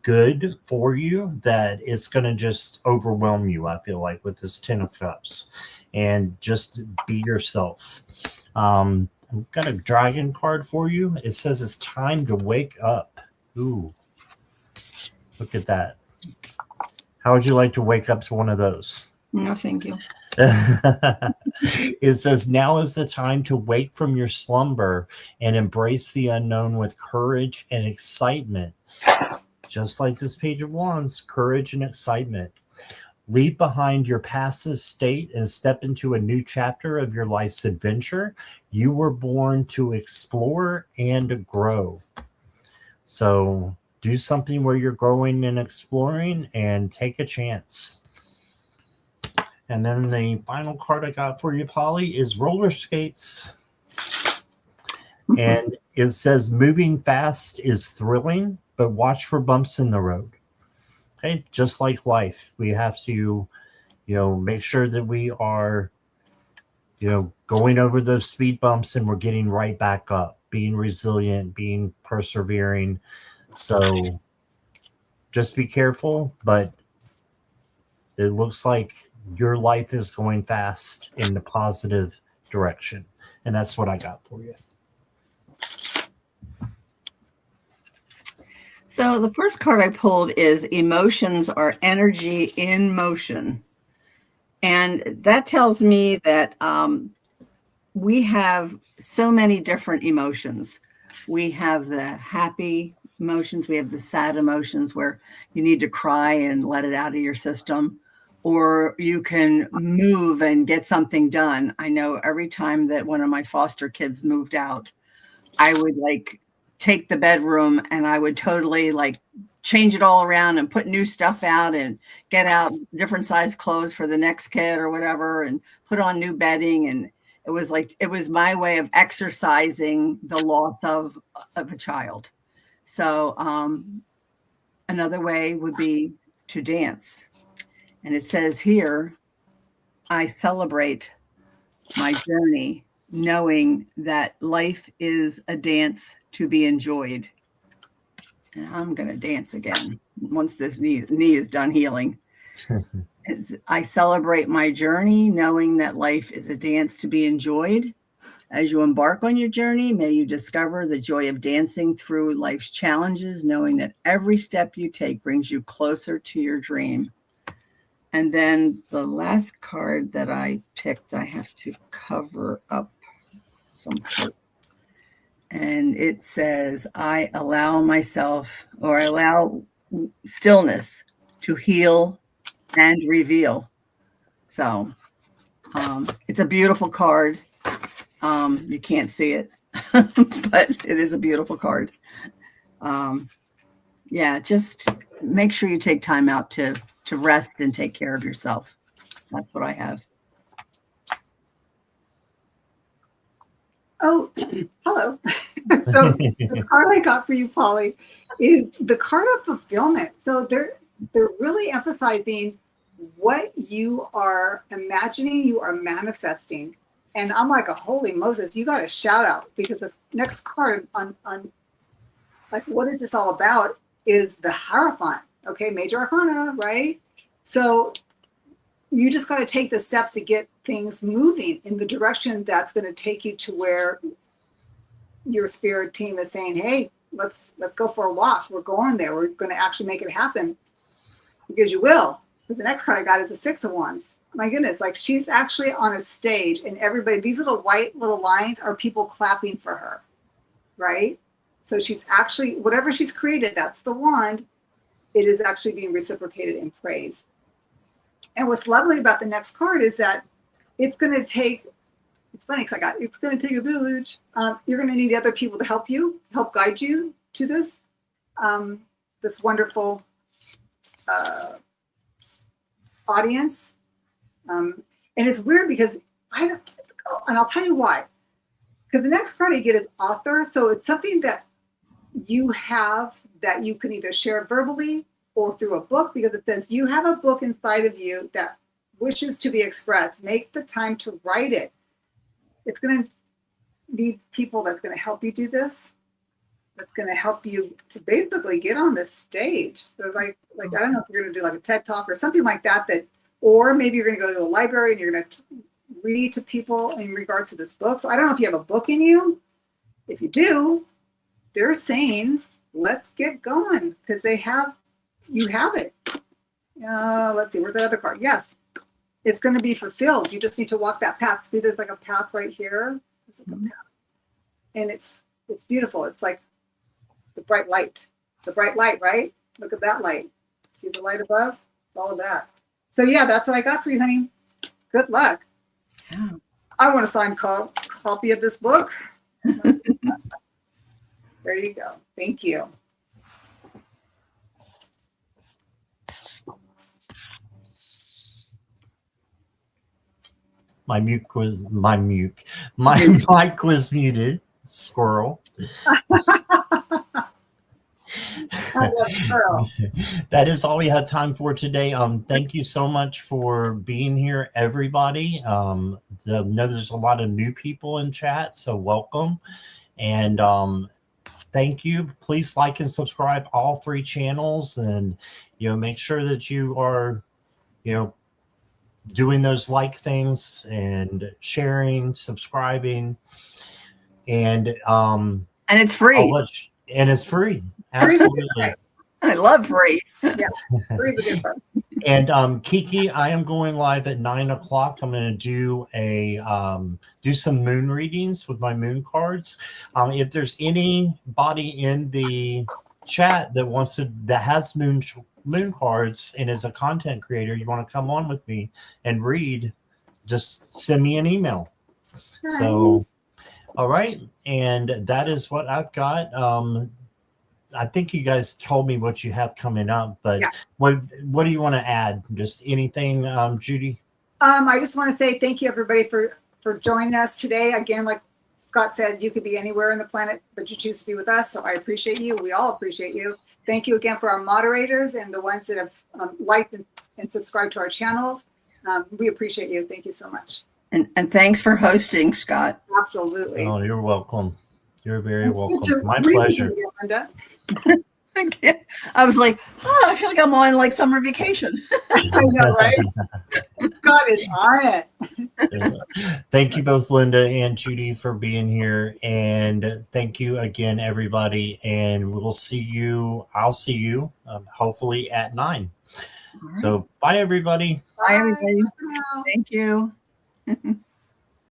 Speaker 1: good for you, that it's going to just overwhelm you, I feel like, with this 10 of Cups. And just be yourself. I've got a dragon card for you. It says it's time to wake up. Ooh, look at that. How would you like to wake up to one of those?
Speaker 3: No, thank you.
Speaker 1: It says, now is the time to wake from your slumber and embrace the unknown with courage and excitement. Just like this Page of Wands, courage and excitement. Leave behind your passive state and step into a new chapter of your life's adventure. You were born to explore and grow. So do something where you're growing and exploring, and take a chance. And then the final card I got for you, Polly, is roller skates. And it says, moving fast is thrilling, but watch for bumps in the road. Okay, just like life, we have to, make sure that we are, going over those speed bumps and we're getting right back up, being resilient, being persevering. So just be careful, but it looks like your life is going fast in the positive direction. And that's what I got for you.
Speaker 3: So the first card I pulled is emotions are energy in motion. And that tells me that we have so many different emotions. We have the happy emotions. We have the sad emotions where you need to cry and let it out of your system, or you can move and get something done. I know every time that one of my foster kids moved out, I would take the bedroom and I would totally change it all around and put new stuff out and get out different size clothes for the next kid or whatever, and put on new bedding. And it was my way of exercising the loss of a child. So another way would be to dance. And it says here, I celebrate my journey, knowing that life is a dance to be enjoyed. And I'm going to dance again once this knee is done healing. I celebrate my journey, knowing that life is a dance to be enjoyed. As you embark on your journey, may you discover the joy of dancing through life's challenges, knowing that every step you take brings you closer to your dream. And then the last card that I picked, I have to cover up some part. And it says, I allow stillness to heal and reveal. So it's a beautiful card. You can't see it, but it is a beautiful card. Just make sure you take time out to rest and take care of yourself. That's what I have.
Speaker 2: Oh, hello. So the card I got for you, Polly, is the card of fulfillment. So they're really emphasizing what you are imagining, you are manifesting. And I'm like, holy Moses, you got a shout out, because the next card on like, what is this all about, is the Hierophant. Okay, major arcana, right? So you just got to take the steps to get things moving in the direction that's going to take you to where your spirit team is saying, hey, let's go for a walk. We're going there. We're going to actually make it happen, because you will. Because the next card I got is a Six of Wands. My goodness, like, she's actually on a stage, and everybody, these little white little lines are people clapping for her, right? So she's actually, whatever she's created, that's the wand. It is actually being reciprocated in praise. And what's lovely about the next card is that it's going to take, it's funny because it's going to take a village. You're going to need other people to help you, help guide you to this, this wonderful audience. And it's weird because and I'll tell you why. Because the next card I get is author. So it's something that you have that you can either share verbally or through a book, because it says you have a book inside of you that wishes to be expressed. Make the time to write it. It's going to need people that's going to help you do this. That's going to help you to basically get on this stage. So like I don't know if you're going to do like a TED Talk or something like that, or maybe you're going to go to a library and you're going to read to people in regards to this book. So I don't know if you have a book in you. If you do, they're saying, let's get going, because you have it. Let's see, where's that other card? Yes, it's going to be fulfilled. You just need to walk that path. See, there's like a path right here. There's like a path. And it's beautiful. It's like the bright light, right? Look at that light. See the light above? All of that. So yeah, that's what I got for you, honey. Good luck.
Speaker 3: Yeah.
Speaker 2: I want a signed copy of this book. There you go. Thank you.
Speaker 1: My mic was muted. Squirrel. That is all we have time for today. Thank you so much for being here, everybody. I know there's a lot of new people in chat, so welcome. And thank you. Please like and subscribe all 3 channels, and make sure that you are doing those like things and sharing, subscribing, and
Speaker 3: it's free.
Speaker 1: And it's free. Absolutely.
Speaker 3: I love free.
Speaker 2: Yeah, free is a good part.
Speaker 1: And Kiki, I am going live at 9:00. I'm going to do some moon readings with my moon cards. If there's anybody in the chat that has moon cards and is a content creator, you want to come on with me and read, just send me an email.
Speaker 2: All right.
Speaker 1: So, all right. And that is what I've got. I think you guys told me what you have coming up, but yeah. What do you want to add? Just anything, Judy?
Speaker 2: I just want to say thank you, everybody, for joining us today. Again, like Scott said, you could be anywhere in the planet, but you choose to be with us. So I appreciate you. We all appreciate you. Thank you again for our moderators and the ones that have liked and subscribed to our channels. We appreciate you. Thank you so much.
Speaker 3: And thanks for hosting, Scott.
Speaker 2: Absolutely.
Speaker 1: Oh, you're welcome. You're very welcome. My pleasure.
Speaker 2: Linda.
Speaker 3: I was like, I feel like I'm on like summer vacation.
Speaker 2: I know, right? God is on it.
Speaker 1: Thank you both, Linda and Judy, for being here. And thank you again, everybody. And we'll see you. I'll see you hopefully at 9. Right. So bye, everybody.
Speaker 3: Bye, everybody. Thank you.